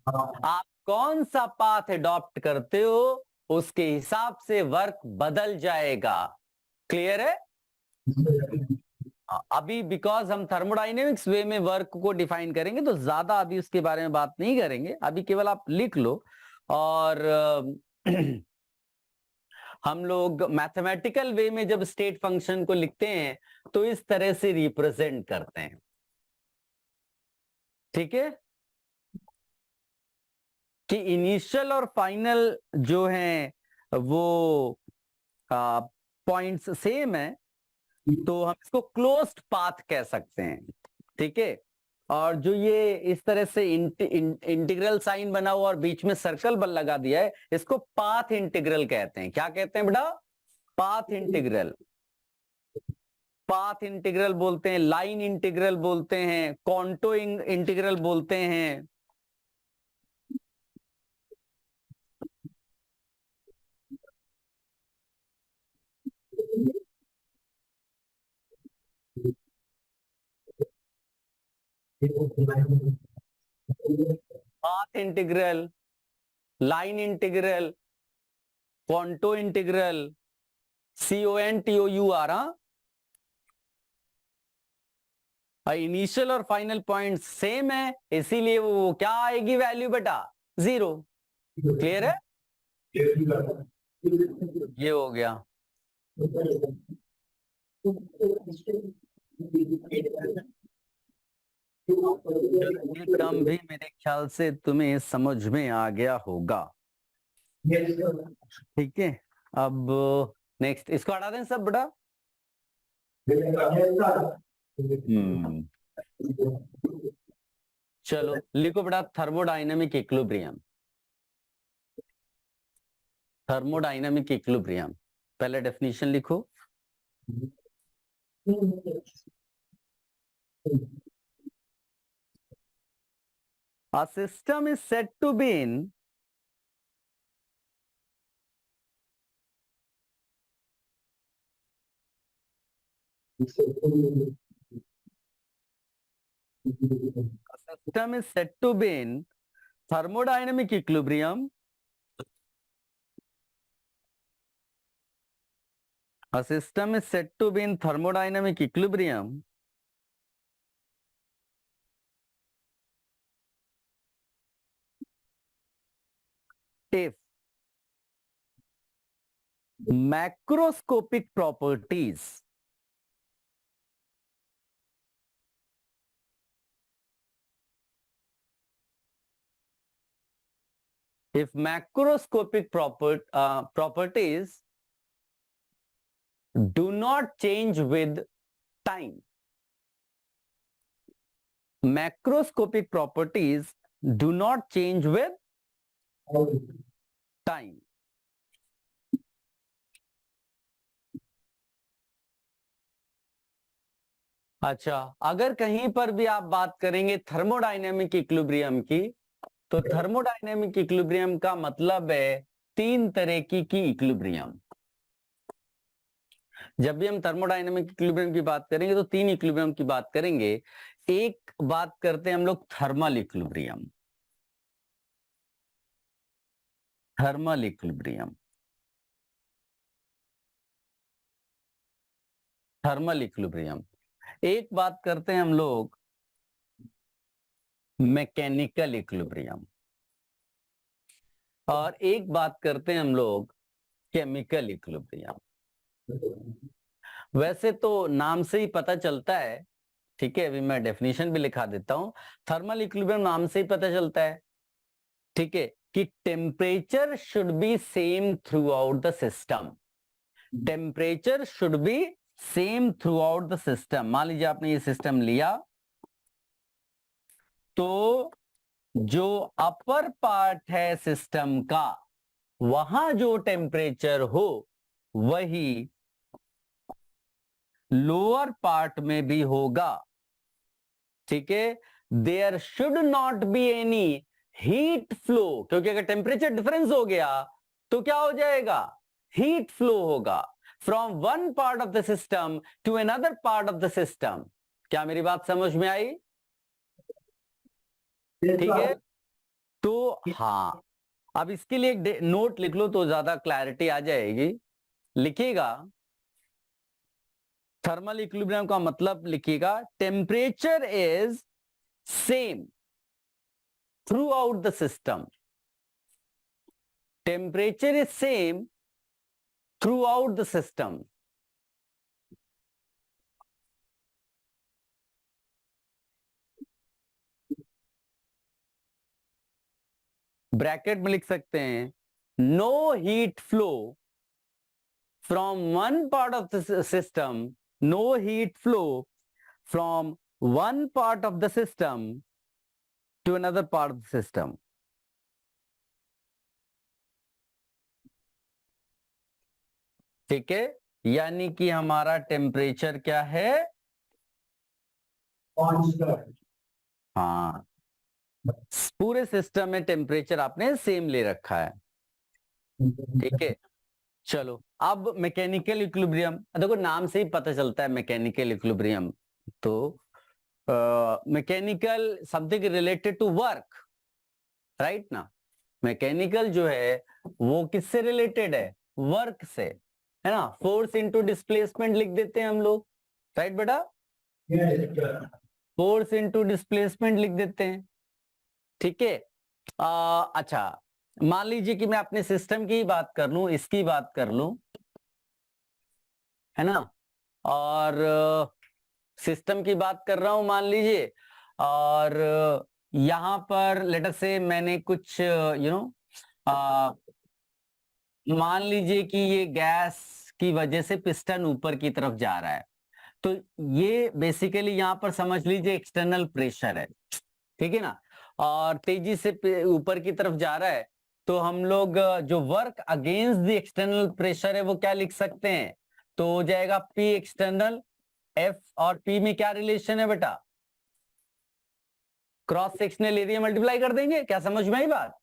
S1: आप कौन सा पाथ अडॉप्ट करते हो उसके हिसाब से वर्क बदल जाएगा। क्लियर है? अभी बिकॉज हम थर्मोडायनेमिक्स वे में वर्क को डिफाइन करेंगे तो ज्यादा अभी उसके बारे में बात नहीं करेंगे, अभी केवल आप लिख लो। और हम लोग मैथमेटिकल वे में जब स्टेट फंक्शन को लिखते हैं तो इस तरह से रिप्रेजेंट करते हैं, ठीक है, कि इनिशियल और फाइनल जो है वो पॉइंट्स सेम है, तो हम इसको क्लोज्ड पाथ कह सकते हैं, ठीक है। और जो ये इस तरह से इंटीग्रल साइन बना हुआ और बीच में सर्कल बल लगा दिया है, इसको पाथ इंटीग्रल कहते हैं। क्या कहते हैं बेटा? Path integral. पाथ इंटीग्रल बोलते हैं, लाइन इंटीग्रल बोलते हैं, कॉन्टो इंटीग्रल बोलते हैं। Path integral, line integral, कॉन्टो integral, CONTOUR। Initial और फाइनल पॉइंट सेम है, इसीलिए वो क्या आएगी वैल्यू बेटा? 0। क्लियर है? ये हो गया। ये टर्म भी मेरे ख्याल से तुम्हें समझ में आ गया होगा।
S2: Yes, sir.
S1: ठीक है, अब नेक्स्ट इसको हटा दें सब बेटा।
S2: Yes, sir.
S1: चलो लिखो बेटा थर्मोडायनेमिक इक्विलिब्रियम। थर्मोडायनेमिक इक्विलिब्रियम पहले डेफिनेशन लिखो। A system is said to be in thermodynamic equilibrium. A system is said to be in thermodynamic equilibrium if macroscopic properties properties do not change with time. Macroscopic properties do not change with time. अच्छा, अगर कहीं पर भी आप बात करेंगे thermodynamic equilibrium की, तो थर्मोडायनेमिक इक्विलिब्रियम का मतलब है तीन तरह की इक्विलिब्रियम। जब भी हम थर्मोडायनेमिक इक्विलिब्रियम की बात करेंगे तो तीन इक्विलिब्रियम की बात करेंगे। एक बात करते हैं हम लोग thermal equilibrium. Thermal equilibrium, thermal equilibrium. एक बात करते हैं हम लोग मैकेनिकल इक्विलिब्रियम, और एक बात करते हैं हम लोग केमिकल इक्विलिब्रियम। वैसे तो नाम से ही पता चलता है, ठीक है, अभी मैं डेफिनेशन भी लिखा देता हूं। थर्मल इक्विलिब्रियम नाम से ही पता चलता है, ठीक है, कि temperature should be same throughout the system. Temperature should be same throughout the system. मान लीजिए आपने ये सिस्टम लिया, तो जो अपर पार्ट है सिस्टम का, वहां जो टेम्परेचर हो वही लोअर पार्ट में भी होगा, ठीक है। There should not be any heat flow, क्योंकि अगर टेम्परेचर डिफरेंस हो गया तो क्या हो जाएगा, हीट फ्लो होगा from one part of the system to another part of the system. क्या मेरी बात समझ में आई? ठीक है, तो हाँ, अब इसके लिए एक नोट लिख लो तो ज्यादा क्लैरिटी आ जाएगी। लिखिएगा, थर्मल इक्विलिब्रियम का मतलब लिखिएगा, temperature is same throughout the system. Temperature is same throughout the system. Bracket में लिख सकते हैं, no heat flow from one part of the system, no heat flow from one part of the system to another part of the system. ठीक है, यानी कि हमारा temperature क्या है, हाँ, पूरे सिस्टम में टेम्परेचर आपने सेम ले रखा है, ठीक है। चलो अब मैकेनिकल इक्विलिब्रियम, देखो नाम से ही पता चलता है मैकेनिकल इक्विलिब्रियम। तो mechanical something related to work, right ना। मैकेनिकल जो है वो किससे रिलेटेड है, वर्क से, है ना। फोर्स इनटू डिस्प्लेसमेंट लिख देते हैं हम लोग, राइट बेटा, फोर्स इनटू डिस्प्लेसमेंट लिख देते हैं, ठीक है। अच्छा, मान लीजिए कि मैं अपने सिस्टम की बात कर लूं, इसकी बात कर लूं, है ना, और सिस्टम की बात कर रहा हूं, मान लीजिए और यहाँ पर लेट अस से मैंने कुछ मान लीजिए कि ये गैस की वजह से पिस्टन ऊपर की तरफ जा रहा है, तो ये बेसिकली यहाँ पर समझ लीजिए एक्सटर्नल प्रेशर है, ठीक है ना, और तेजी से ऊपर की तरफ जा रहा है, तो हम लोग जो work against the external pressure है वो क्या लिख सकते हैं, तो हो जाएगा पी एक्सटर्नल, एफ और पी में क्या रिलेशन है बेटा, क्रॉस सेक्शनल एरिया मल्टीप्लाई कर देंगे, क्या समझ में आई बात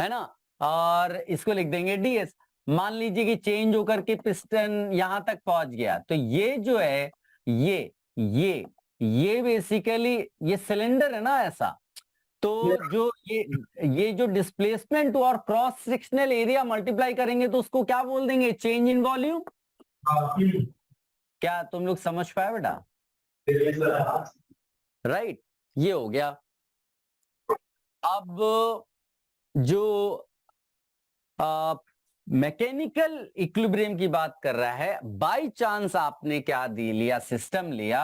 S1: है ना, और इसको लिख देंगे डीएस। मान लीजिए कि चेंज होकर के पिस्टन यहां तक पहुंच गया, तो ये जो है ये बेसिकली ये सिलेंडर है ना ऐसा, तो जो ये जो डिस्प्लेसमेंट और क्रॉस सेक्शनल एरिया मल्टीप्लाई करेंगे तो उसको क्या बोल देंगे, चेंज इन वॉल्यूम। क्या तुम लोग समझ पाए बेटा, राइट, ये हो गया। अब जो मैकेनिकल इक्विलिब्रियम की बात कर रहा है, बाय चांस आपने क्या दी लिया, सिस्टम लिया,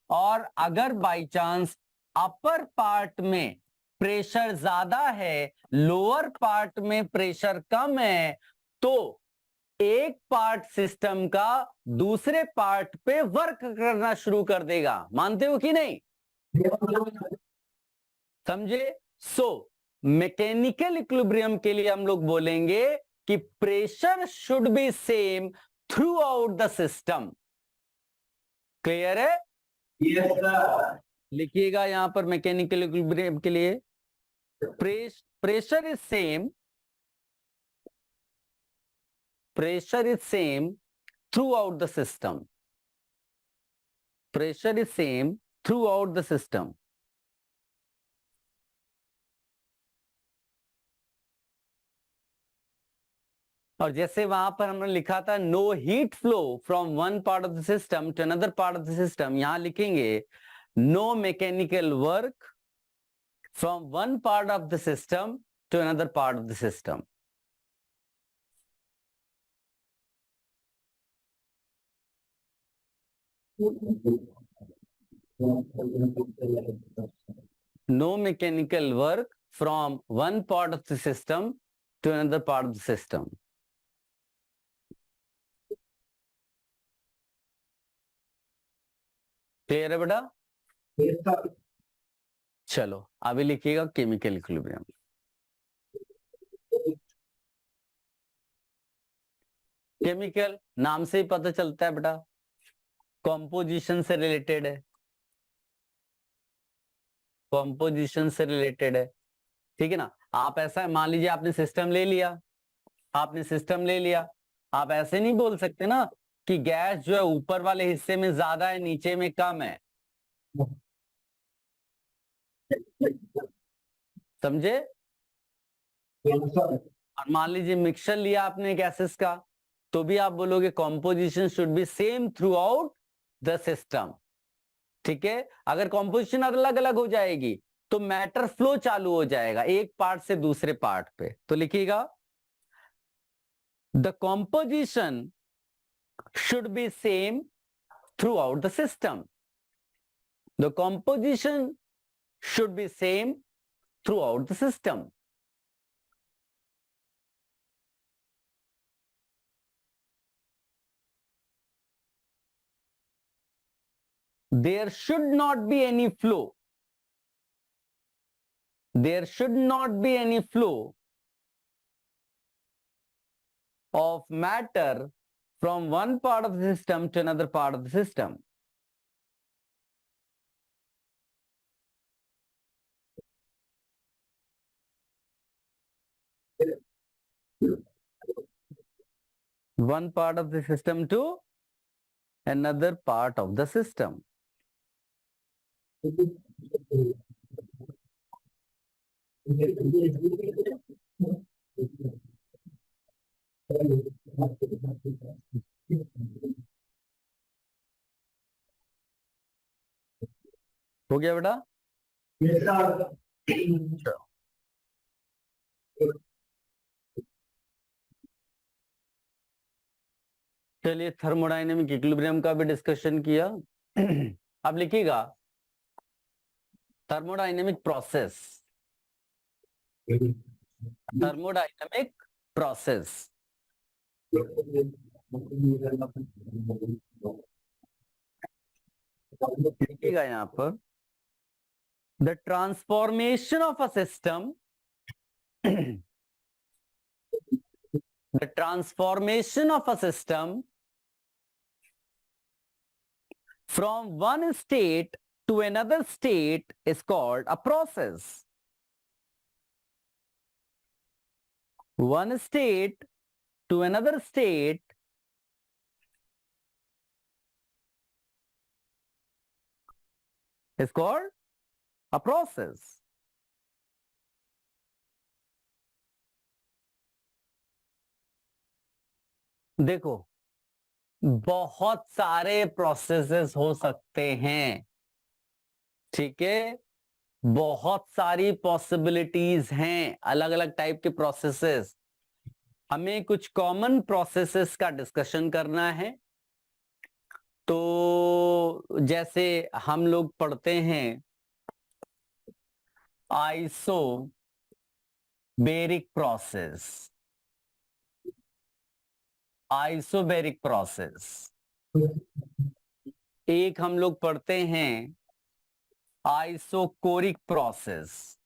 S1: और अगर बाय चांस अपर पार्ट में प्रेशर ज्यादा है, लोअर पार्ट में प्रेशर कम है, तो एक पार्ट सिस्टम का दूसरे पार्ट पे वर्क करना शुरू कर देगा, मानते हो कि नहीं, समझे। सो मैकेनिकल इक्विलिब्रियम के लिए हम लोग बोलेंगे कि pressure should be same throughout the system. Clear है, लिखिएगा यहां पर मैकेनिकल इक्विलिब्रियम के लिए pressure is same, pressure is same throughout the system, pressure is same throughout the system. और जैसे वहां पर हमने लिखा था no heat flow from one part of the system to another part of the system, यहां लिखेंगे no mechanical work from one part of the system to another part of the system. No mechanical work from one part of the system to another part of the system. Clear है बेटा, चलो अभी लिखिएगा chemical equilibrium. Chemical नाम से ही पता चलता है बेटा, कॉम्पोजिशन से रिलेटेड है, कॉम्पोजिशन से रिलेटेड है, ठीक है ना। आप ऐसा मान लीजिए आपने सिस्टम ले लिया, आपने सिस्टम ले लिया, आप ऐसे नहीं बोल सकते ना कि गैस जो है ऊपर वाले हिस्से में ज्यादा है नीचे में कम है, समझे। और मान लीजिए मिक्सचर लिया आपने गैसेस का, तो भी आप बोलोगे composition should be same throughout the system, ठीक है। अगर कॉम्पोजिशन अलग अलग हो जाएगी तो मैटर फ्लो चालू हो जाएगा एक पार्ट से दूसरे पार्ट पे, तो लिखिएगा the composition should be same throughout the system. The composition should be same throughout the system. There should not be any flow. There should not be any flow of matter from one part of the system to another part of the system. One part of the system to another part of the system. हो गया बेटा, चलिए thermodynamic equilibrium का भी discussion किया। अब लिखिएगा thermodynamic process, thermodynamic process. लिखिएगा यहां पर the transformation of a system, the transformation of a system from one state to another state is called a process. One state to another state is called a process. देखो, बहुत सारे processes हो सकते हैं, ठीक है, बहुत सारी पॉसिबिलिटीज हैं, अलग अलग टाइप के प्रोसेसेस। हमें कुछ कॉमन प्रोसेसेस का डिस्कशन करना है। तो जैसे हम लोग पढ़ते हैं आइसोबैरिक प्रोसेस, आइसोबैरिक प्रोसेस। एक हम लोग पढ़ते हैं आइसोकोरिक प्रोसेस,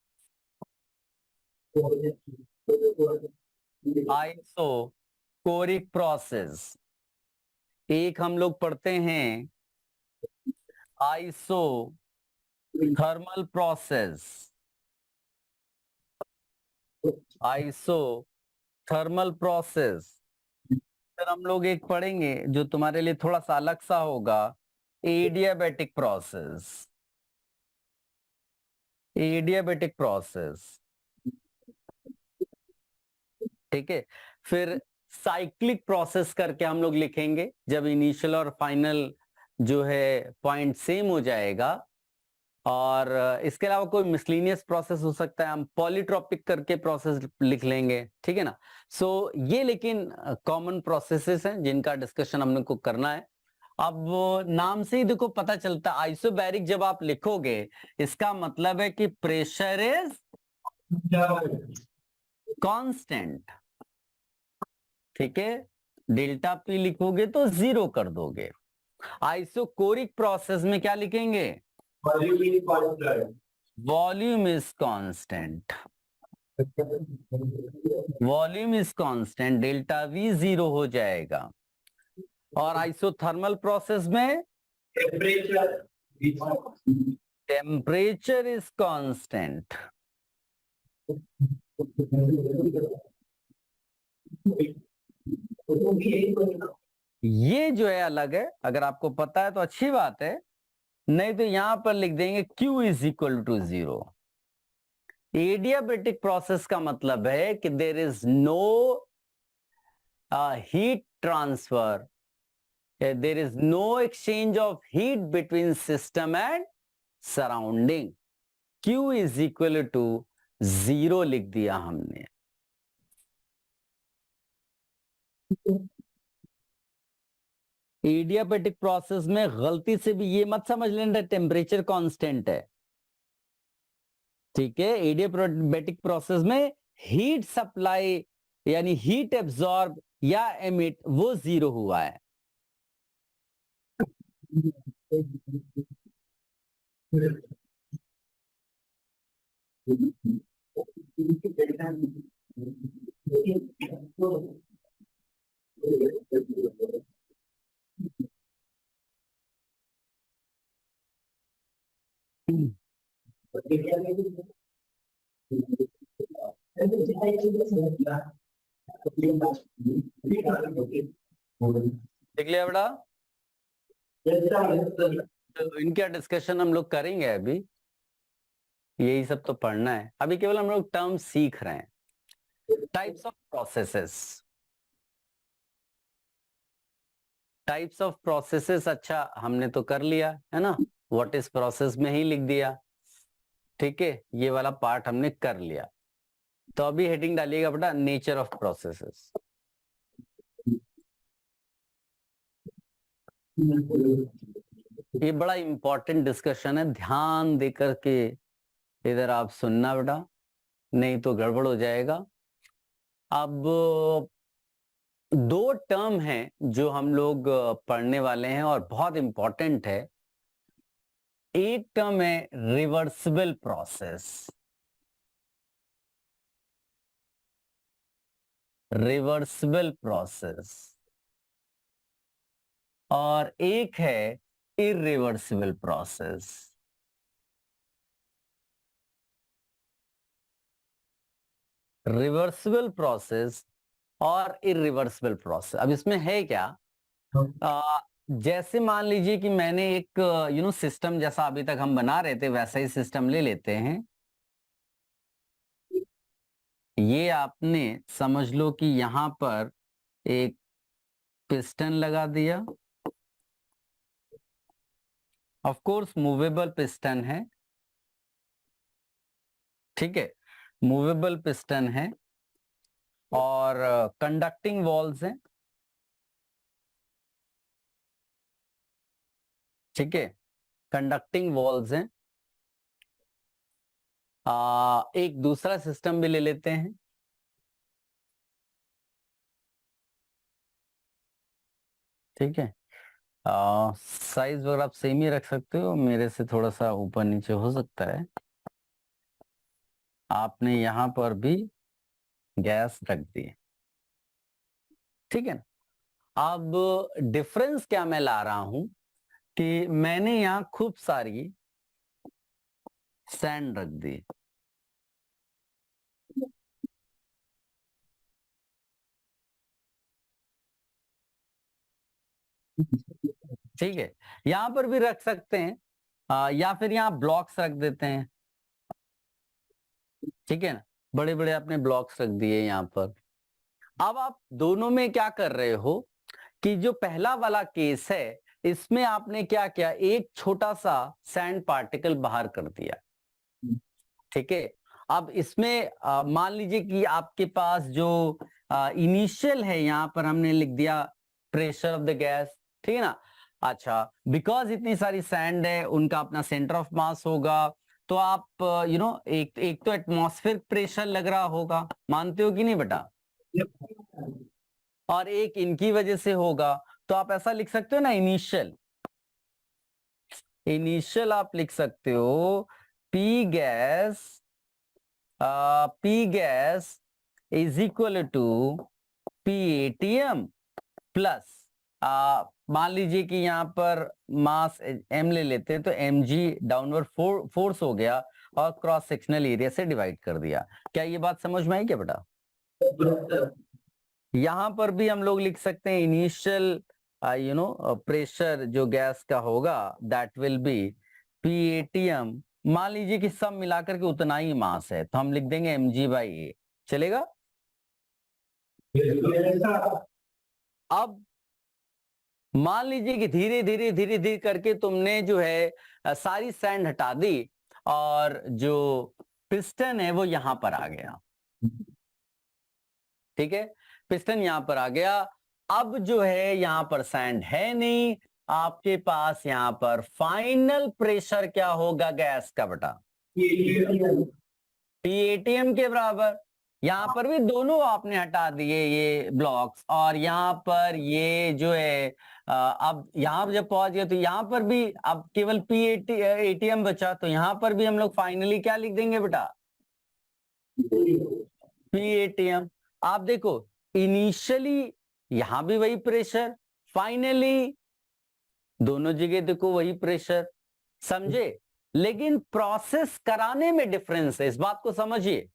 S1: आइसोकोरिक प्रोसेस। एक हम लोग पढ़ते हैं iso thermal process, iso thermal process. फिर हम लोग एक पढ़ेंगे जो तुम्हारे लिए थोड़ा सा अलग सा होगा, एडियाबैटिक प्रोसेस, एडियाबैटिक प्रोसेस, ठीक है। फिर साइक्लिक प्रोसेस करके हम लोग लिखेंगे जब इनिशियल और फाइनल जो है पॉइंट सेम हो जाएगा। और इसके अलावा कोई मिसलिनियस प्रोसेस हो सकता है, हम पॉलीट्रॉपिक करके प्रोसेस लिख लेंगे, ठीक है ना। सो ये लेकिन कॉमन प्रोसेसेस हैं जिनका डिस्कशन हमने को करना है। अब नाम से ही देखो पता चलता है, आइसोबैरिक जब आप लिखोगे इसका मतलब है कि प्रेशर इज कांस्टेंट, ठीक है। डेल्टा पी लिखोगे तो 0 कर दोगे। आइसोकोरिक प्रोसेस में क्या लिखेंगे, volume is constant, volume is constant, delta we 0 हो जाएगा। और आइसोथर्मल प्रोसेस में टेम्परेचर इज कांस्टेंट। ये जो है अलग है, अगर आपको पता है तो अच्छी बात है, नहीं तो यहां पर लिख देंगे Q is equal to 0। Adiabatic process का मतलब है कि there is no heat transfer, there is no exchange of heat between system and surrounding. Q is equal to 0 लिख दिया हमने। एडियाबैटिक प्रोसेस में गलती से भी ये मत समझ लेना टेम्परेचर कांस्टेंट है, ठीक है। एडियाबैटिक प्रोसेस में हीट सप्लाई यानी हीट एब्जॉर्ब या एमिट वो 0 हुआ है। देख लिया बेटा, तो इनका डिस्कशन हम लोग करेंगे। अभी यही सब तो पढ़ना है, अभी केवल हम लोग टर्म सीख रहे हैं। Types of processes, types of processes, अच्छा हमने तो कर लिया है ना, व्हाट इज प्रोसेस में ही लिख दिया, ठीक है। ये वाला पार्ट हमने कर लिया। तो अभी हेडिंग डालिएगा बेटा, नेचर ऑफ प्रोसेसेस। ये बड़ा इंपॉर्टेंट डिस्कशन है, ध्यान देकर के इधर आप सुनना बेटा, नहीं तो गड़बड़ हो जाएगा। अब दो टर्म हैं जो हम लोग पढ़ने वाले हैं और बहुत इंपॉर्टेंट है। एक टर्म है रिवर्सिबल प्रोसेस, रिवर्सिबल प्रोसेस, और एक है इरिवर्सिबल प्रोसेस। रिवर्सिबल प्रोसेस और इरिवर्सिबल प्रोसेस, अब इसमें है क्या? जैसे मान लीजिए कि मैंने एक सिस्टम जैसा अभी तक हम बना रहे थे वैसा ही सिस्टम ले लेते हैं। ये आपने समझ लो कि यहां पर एक पिस्टन लगा दिया, ऑफ कोर्स मूवेबल पिस्टन है, ठीक है, मूवेबल पिस्टन है, और कंडक्टिंग वॉल्स हैं, ठीक है, कंडक्टिंग वॉल्स हैं। एक दूसरा सिस्टम भी ले लेते हैं, ठीक है। साइज वगैरह आप सेम ही रख सकते हो, मेरे से थोड़ा सा ऊपर नीचे हो सकता है। आपने यहां पर भी गैस रख दी, ठीक है ना। अब डिफरेंस क्या मैं ला रहा हूं कि मैंने यहां खूब सारी सैंड रख दी, ठीक है। यहां पर भी रख सकते हैं, या फिर यहां ब्लॉक्स रख देते हैं, ठीक है ना, बड़े बड़े आपने ब्लॉक्स रख दिए यहां पर। अब आप दोनों में क्या कर रहे हो कि जो पहला वाला केस है इसमें आपने क्या किया, एक छोटा सा सैंड पार्टिकल बाहर कर दिया, ठीक है। अब इसमें मान लीजिए कि आपके पास जो इनिशियल है, यहां पर हमने लिख दिया प्रेशर ऑफ द गैस, ठीक है ना। अच्छा, बिकॉज इतनी सारी सैंड है, उनका अपना सेंटर ऑफ मास होगा, तो आप एक तो एटमॉस्फेरिक प्रेशर लग रहा होगा, मानते हो कि नहीं बेटा, और एक इनकी वजह से होगा। तो आप ऐसा लिख सकते हो ना, इनिशियल, इनिशियल आप लिख सकते हो P gas, P gas is equal to P ATM plus, मान लीजिए कि यहां पर मास m ले लेते हैं, तो mg डाउनवर्ड फोर्स हो गया और क्रॉस सेक्शनल एरिया से डिवाइड कर दिया। क्या ये बात समझ में आई क्या बेटा? यहां पर भी हम लोग लिख सकते हैं इनिशियल प्रेशर जो गैस का होगा that will be P ATM, मान लीजिए कि सब मिलाकर के उतना ही मास है, तो हम लिख देंगे mg/a, चलेगा। अब मान लीजिए कि धीरे धीरे धीरे धीरे करके तुमने जो है सारी सैंड हटा दी और जो पिस्टन है वो यहां पर आ गया, ठीक है, पिस्टन यहां पर आ गया। अब जो है यहां पर सैंड है नहीं, आपके पास यहां पर फाइनल प्रेशर क्या होगा गैस का बेटा, पीएटीएम के बराबर। यहां पर भी दोनों आपने हटा दिए ये ब्लॉक्स, और यहां पर ये जो है अब यहां जब पहुंच गए तो यहां पर भी अब केवल एटीएम बचा, तो यहां पर भी हम लोग फाइनली क्या लिख देंगे बेटा, पीएटीएम। आप देखो इनिशियली यहां भी वही प्रेशर, फाइनली दोनों जगह देखो वही प्रेशर, समझे। लेकिन प्रोसेस कराने में डिफरेंस है, इस बात को समझिए।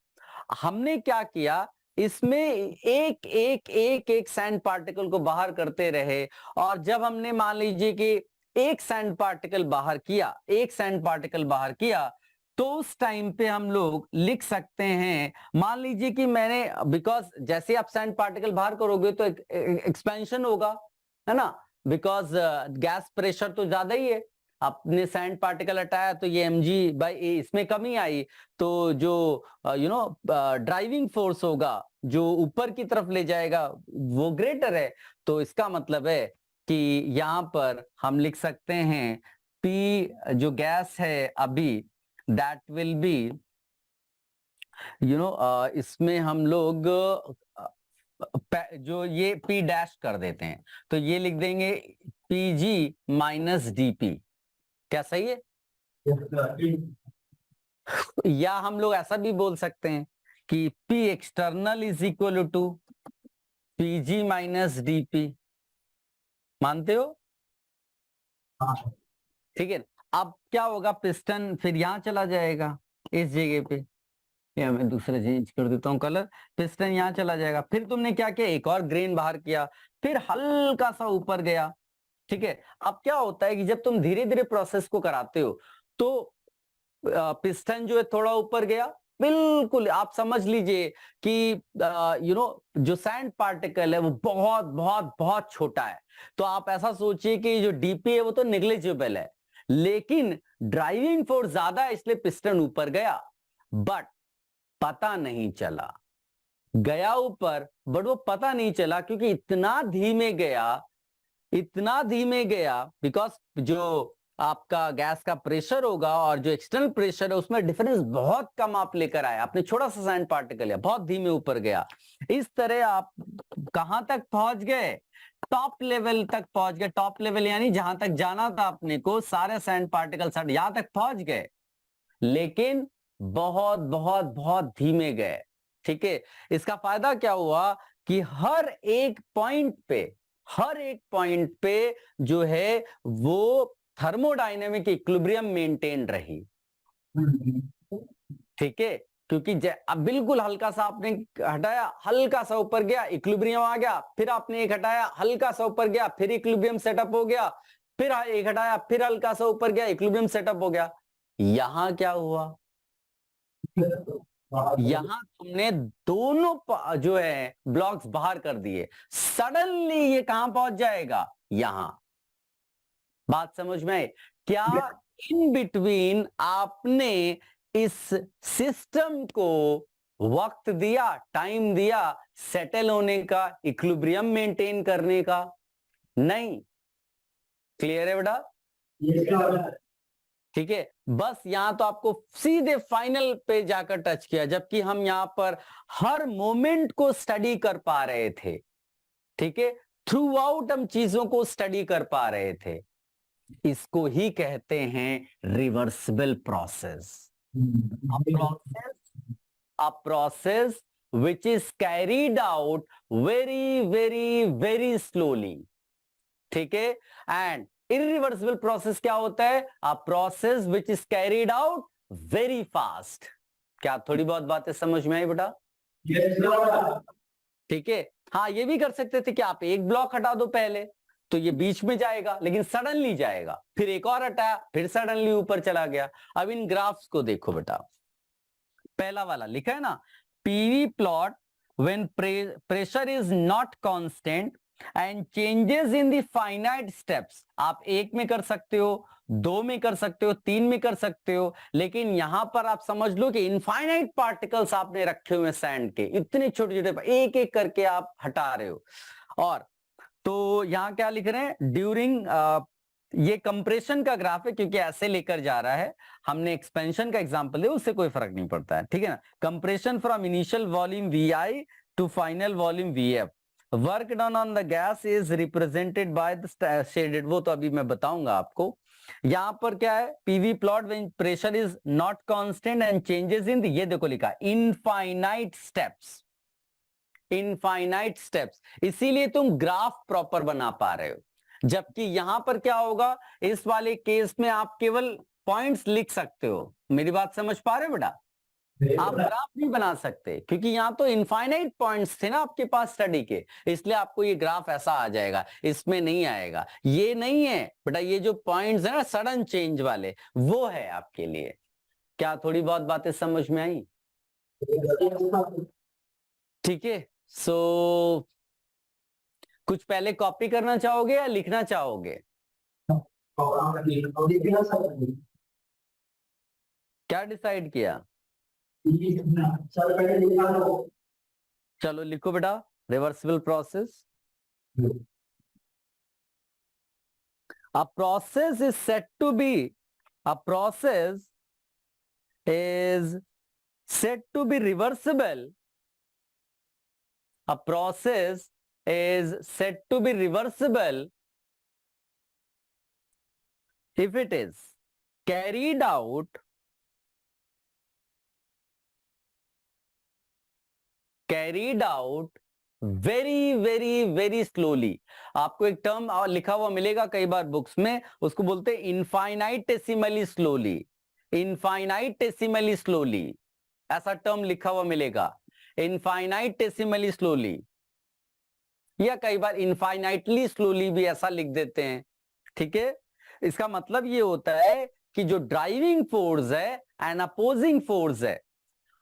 S1: हमने क्या किया, इसमें एक एक एक एक सैंड पार्टिकल को बाहर करते रहे, और जब हमने मान लीजिए कि एक सैंड पार्टिकल बाहर किया, एक सैंड पार्टिकल बाहर किया, तो उस टाइम पे हम लोग लिख सकते हैं, मान लीजिए कि मैंने, बिकॉज जैसे आप सैंड पार्टिकल बाहर करोगे तो एक्सपेंशन होगा, है ना, बिकॉज गैस प्रेशर तो ज्यादा ही है। आपने सैंड पार्टिकल हटाया तो ये mg/a इसमें कमी आई, तो जो ड्राइविंग फोर्स होगा जो ऊपर की तरफ ले जाएगा वो ग्रेटर है। तो इसका मतलब है कि यहां पर हम लिख सकते हैं P जो गैस है अभी दैट विल बी इसमें हम लोग जो ये P डैश कर देते हैं, तो ये लिख देंगे PG माइनस DP। क्या सही है? या हम लोग ऐसा भी बोल सकते हैं कि P external is equal to PG minus DP। मानते हो? ठीक है। अब क्या होगा, पिस्टन फिर यहां चला जाएगा इस जगह पे, या मैं दूसरा चेंज कर देता हूं कलर। पिस्टन यहां चला जाएगा, फिर तुमने क्या किया, एक और ग्रेन बाहर किया, फिर हल्का सा ऊपर गया। ठीक है। अब क्या होता है कि जब तुम धीरे धीरे प्रोसेस को कराते हो तो पिस्टन जो है थोड़ा ऊपर गया, बिल्कुल आप समझ लीजिए कि जो सैंड पार्टिकल है वो बहुत बहुत बहुत छोटा है। तो आप ऐसा सोचिए कि जो डीपी है वो तो निग्लिजिबल है, लेकिन ड्राइविंग फोर्स ज्यादा है इसलिए पिस्टन ऊपर गया, बट पता नहीं चला। गया ऊपर बट वो पता नहीं चला क्योंकि इतना धीमे गया, बिकॉज जो आपका गैस का प्रेशर होगा और जो एक्सटर्नल प्रेशर है उसमें डिफरेंस बहुत कम आप लेकर आए। आपने छोटा सा सैंड पार्टिकल है, बहुत धीमे ऊपर गया। इस तरह आप कहां तक पहुंच गए, टॉप लेवल तक पहुंच गए। टॉप लेवल यानी जहां तक जाना था अपने को, सारे सैंड पार्टिकल यहां तक पहुंच गए, लेकिन बहुत बहुत बहुत धीमे गए। ठीक है। इसका फायदा क्या हुआ कि हर एक पॉइंट पे जो है वो थर्मोडायनेमिक इक्विलिब्रियम मेंटेन रही। ठीक है। क्योंकि अब बिल्कुल हल्का सा आपने हटाया, हल्का सा ऊपर गया, इक्विलिब्रियम आ गया, फिर आपने एक हटाया, हल्का सा ऊपर गया, फिर इक्विलिब्रियम सेटअप हो गया, फिर एक हटाया, फिर हल्का सा ऊपर गया, इक्विलिब्रियम सेटअप हो गया। यहां क्या हुआ, यहां तुमने दोनों जो है ब्लॉक्स बाहर कर दिए, सडनली ये कहां पहुंच जाएगा, यहां। बात समझ में आई क्या? इन बिटवीन आपने इस सिस्टम को वक्त दिया, टाइम दिया सेटल होने का, इक्विलिब्रियम मेंटेन करने का? नहीं। क्लियर है बेटा? ठीक है। बस यहां तो आपको सीधे फाइनल पे जाकर टच किया, जबकि हम यहां पर हर मोमेंट को स्टडी कर पा रहे थे। ठीक है। थ्रू आउट हम चीजों को स्टडी कर पा रहे थे। इसको ही कहते हैं reversible process. A process which is carried out very very very slowly. ठीक है। एंड irreversible प्रोसेस क्या होता है? A process which is carried out very fast. क्या थोड़ी बहुत बातें समझ में आई बेटा? ठीक है। हाँ, ये भी कर सकते थे कि आप एक ब्लॉक हटा दो पहले, तो ये बीच में जाएगा, लेकिन सडनली जाएगा, फिर एक और हटाया, फिर सडनली ऊपर चला गया। अब इन ग्राफ्स को देखो बेटा, पहला वाला लिखा है ना, PV plot when pressure is not constant and changes in the finite steps. आप एक में कर सकते हो, दो में कर सकते हो, तीन में कर सकते हो, लेकिन यहां पर आप समझ लो कि इनफाइनाइट पार्टिकल्स आपने रखे हुए सैंड के, इतने छोटे छोटे, एक एक करके आप हटा रहे हो। और तो यहां क्या लिख रहे हैं, ड्यूरिंग, ये कंप्रेशन का ग्राफ है क्योंकि ऐसे लेकर जा रहा है, हमने एक्सपेंशन का एग्जांपल दिया, उससे कोई फर्क नहीं पड़ता है। ठीक है ना। Compression from initial volume VI to final volume VF, work done on the gas is represented by the shaded, वो तो अभी मैं बताऊंगा आपको। यहां पर क्या है, PV plot when pressure is not constant and changes in, ये देखो लिखा इनफाइनाइट स्टेप्स, इनफाइनाइट स्टेप्स, इसीलिए तुम ग्राफ प्रॉपर बना पा रहे हो। जबकि यहां पर क्या होगा, इस वाले केस में आप केवल पॉइंट्स लिख सकते हो। मेरी बात समझ पा रहे हो बेटा? आप ग्राफ नहीं बना सकते क्योंकि यहां तो इनफाइनाइट पॉइंट्स थे ना आपके पास स्टडी के, इसलिए आपको ये ग्राफ ऐसा आ जाएगा, इसमें नहीं आएगा। ये नहीं है बेटा, ये जो पॉइंट्स है ना सडन चेंज वाले, वो है आपके लिए। क्या थोड़ी बहुत बातें समझ में आई? ठीक है। सो कुछ पहले कॉपी करना चाहोगे या लिखना चाहोगे? क्या डिसाइड किया? चलो लिखो बेटा, reversible process. A process is said to be, a process is said to be reversible, a process is said to be reversible if it is carried out very very very slowly. आपको एक term लिखा हुआ मिलेगा कई बार books में, उसको बोलते हैं इनफाइनाइटेसिमली स्लोली. इनफाइनाइटेसिमली स्लोली ऐसा टर्म लिखा हुआ मिलेगा, इनफाइनाइटेसिमली स्लोली, या कई बार इनफाइनाइटली स्लोली भी ऐसा लिख देते हैं. ठीक है, इसका मतलब ये होता है कि जो ड्राइविंग फोर्स है एंड अपोजिंग फोर्स है,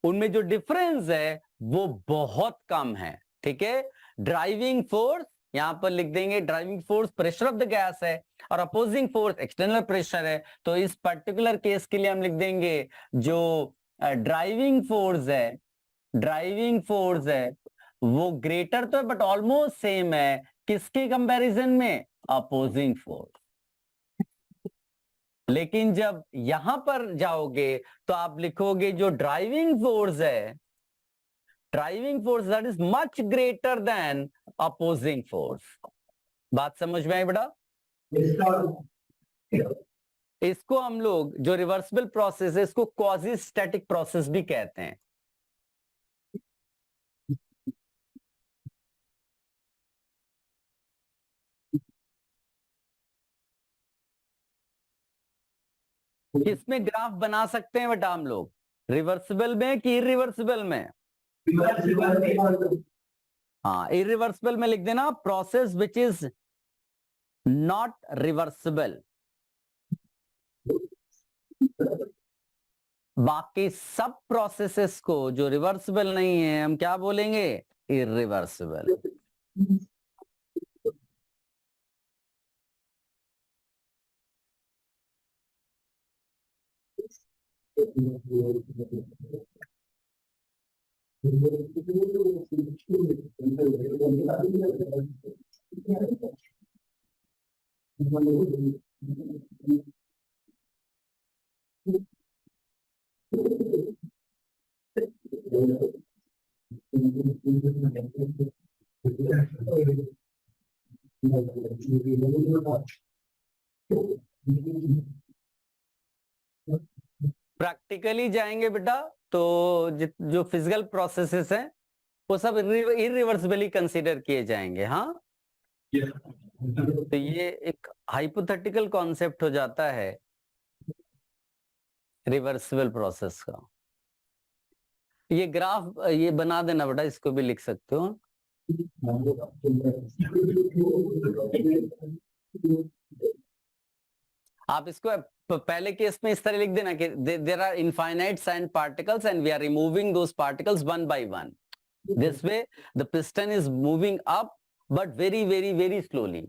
S1: उनमें जो डिफरेंस है वो बहुत कम है. ठीक है, ड्राइविंग फोर्स यहां पर लिख देंगे, driving force pressure of the gas है और अपोजिंग फोर्स एक्सटर्नल प्रेशर है. तो इस पर्टिकुलर केस के लिए हम लिख देंगे जो ड्राइविंग फोर्स है वो ग्रेटर तो है बट ऑलमोस्ट सेम है किसके कंपैरिजन में, अपोजिंग फोर्स. लेकिन जब यहां पर जाओगे तो आप लिखोगे जो ड्राइविंग फोर्स है, driving force that is much greater than opposing force. बात समझ में आई बेटा? इसको हम लोग जो रिवर्सिबल प्रोसेस है इसको क्वाजी स्टैटिक प्रोसेस भी कहते हैं. किसमें ग्राफ बना सकते हैं बेटा हम लोग, रिवर्सिबल में कि इरिवर्सिबल में? हाँ, इरिवर्सिबल में लिख देना process which is not reversible. बाकी सब प्रोसेसेस को जो रिवर्सिबल नहीं है हम क्या बोलेंगे, इरिवर्सिबल. प्रैक्टिकली जाएंगे बेटा तो जो फिजिकल प्रोसेसेस हैं वो सब इरिवर्सिबली कंसीडर किए जाएंगे. हाँ, तो ये एक हाइपोथेटिकल कॉन्सेप्ट हो जाता है रिवर्सिबल प्रोसेस का. ये ग्राफ ये बना देना बेटा, इसको भी लिख सकते हो. आप इसको पहले केस में इस तरह लिख देना कि there are infinite sign particles and we are removing those particles one by one. This way the piston is moving up but very very very slowly.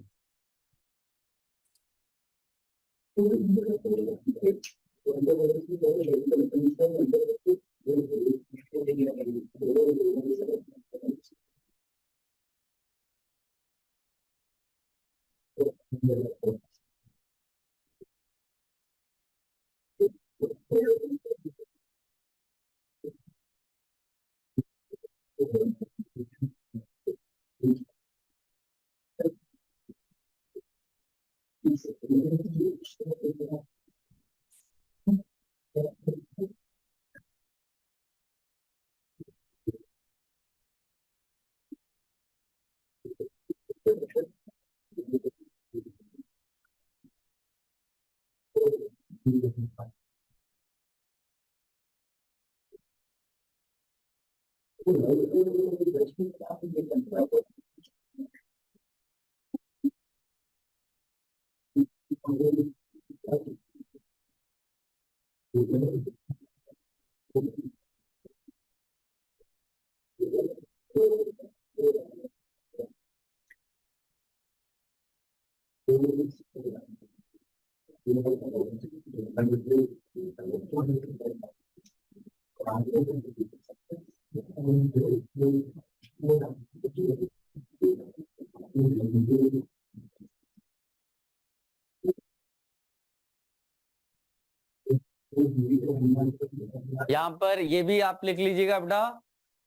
S1: यहाँ पर ये भी आप लिख लीजिएगा बेटा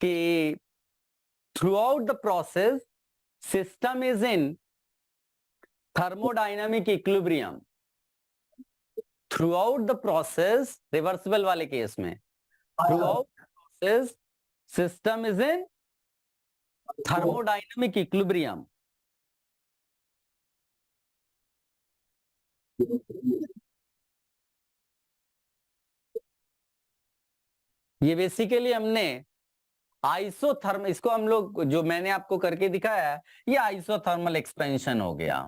S1: कि throughout the process system is in thermodynamic equilibrium. Throughout the process, reversible वाले केस में, throughout the process system is in thermodynamic equilibrium. ये बेसिकली हमने आइसोथर्मल, इसको हम लोग जो मैंने आपको करके दिखाया है ये आइसोथर्मल एक्सपेंशन हो गया।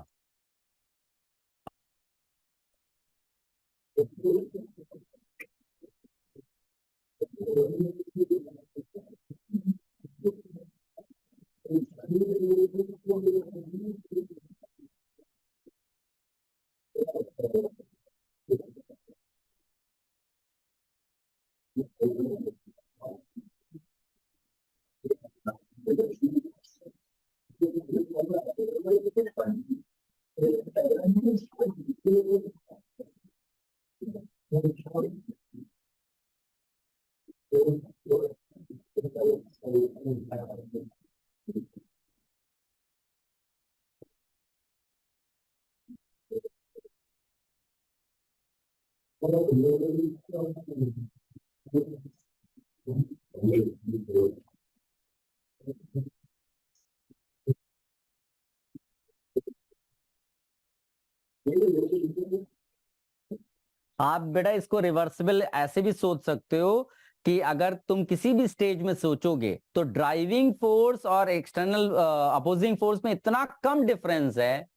S1: आप बेटा इसको रिवर्सिबल ऐसे भी सोच सकते हो कि अगर तुम किसी भी स्टेज में सोचोगे तो ड्राइविंग फोर्स और एक्सटर्नल अपोजिंग फोर्स में इतना कम डिफरेंस है,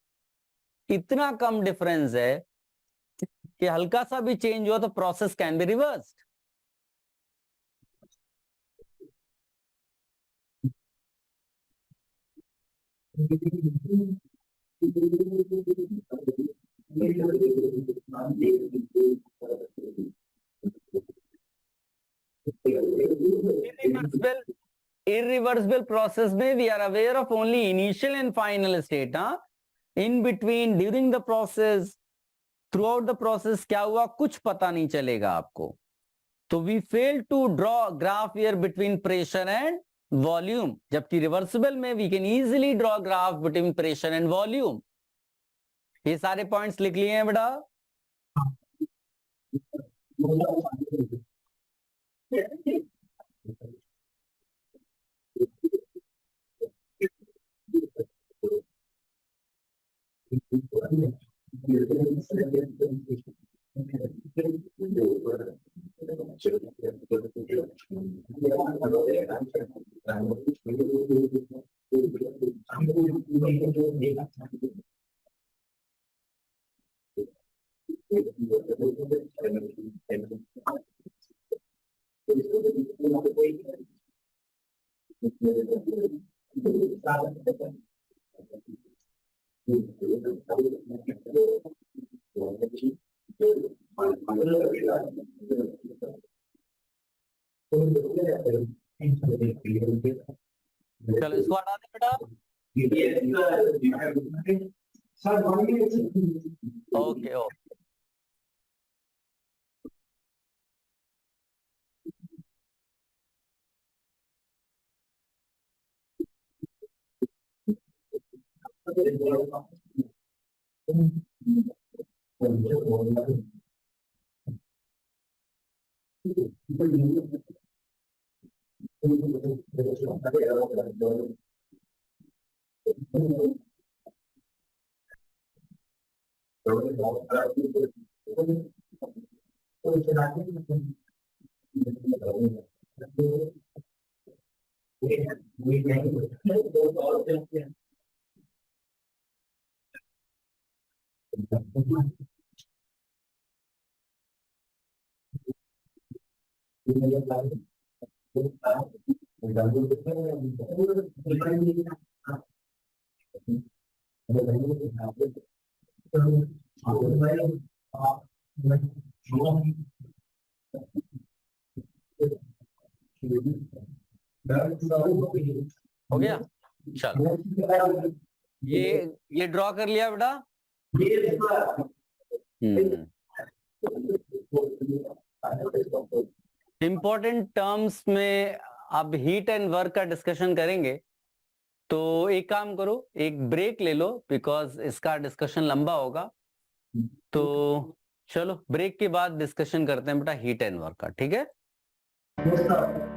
S1: इतना कम डिफरेंस है कि हल्का सा भी चेंज हुआ तो process can be reversed. irreversible process में we are aware of only initial and final state। in between, during the process, throughout the process क्या हुआ कुछ पता नहीं चलेगा आपको। तो we fail to draw graph here between pressure and volume, जबकि रिवर्सिबल में we can easily draw graph between pressure and volume। ये सारे पॉइंट्स लिख लिए हैं बेटा। चलो इसको हटा दे बेटा। ओके ओके हो गया। चलो ये ड्रॉ कर लिया बेटा। इम्पोर्टेंट टर्म्स में अब हीट एंड वर्क का डिस्कशन करेंगे, तो एक काम करो, एक ब्रेक ले लो बिकॉज इसका डिस्कशन लंबा होगा। तो चलो ब्रेक के बाद डिस्कशन करते हैं बेटा हीट एंड वर्क का, ठीक है?
S2: Yes, sir.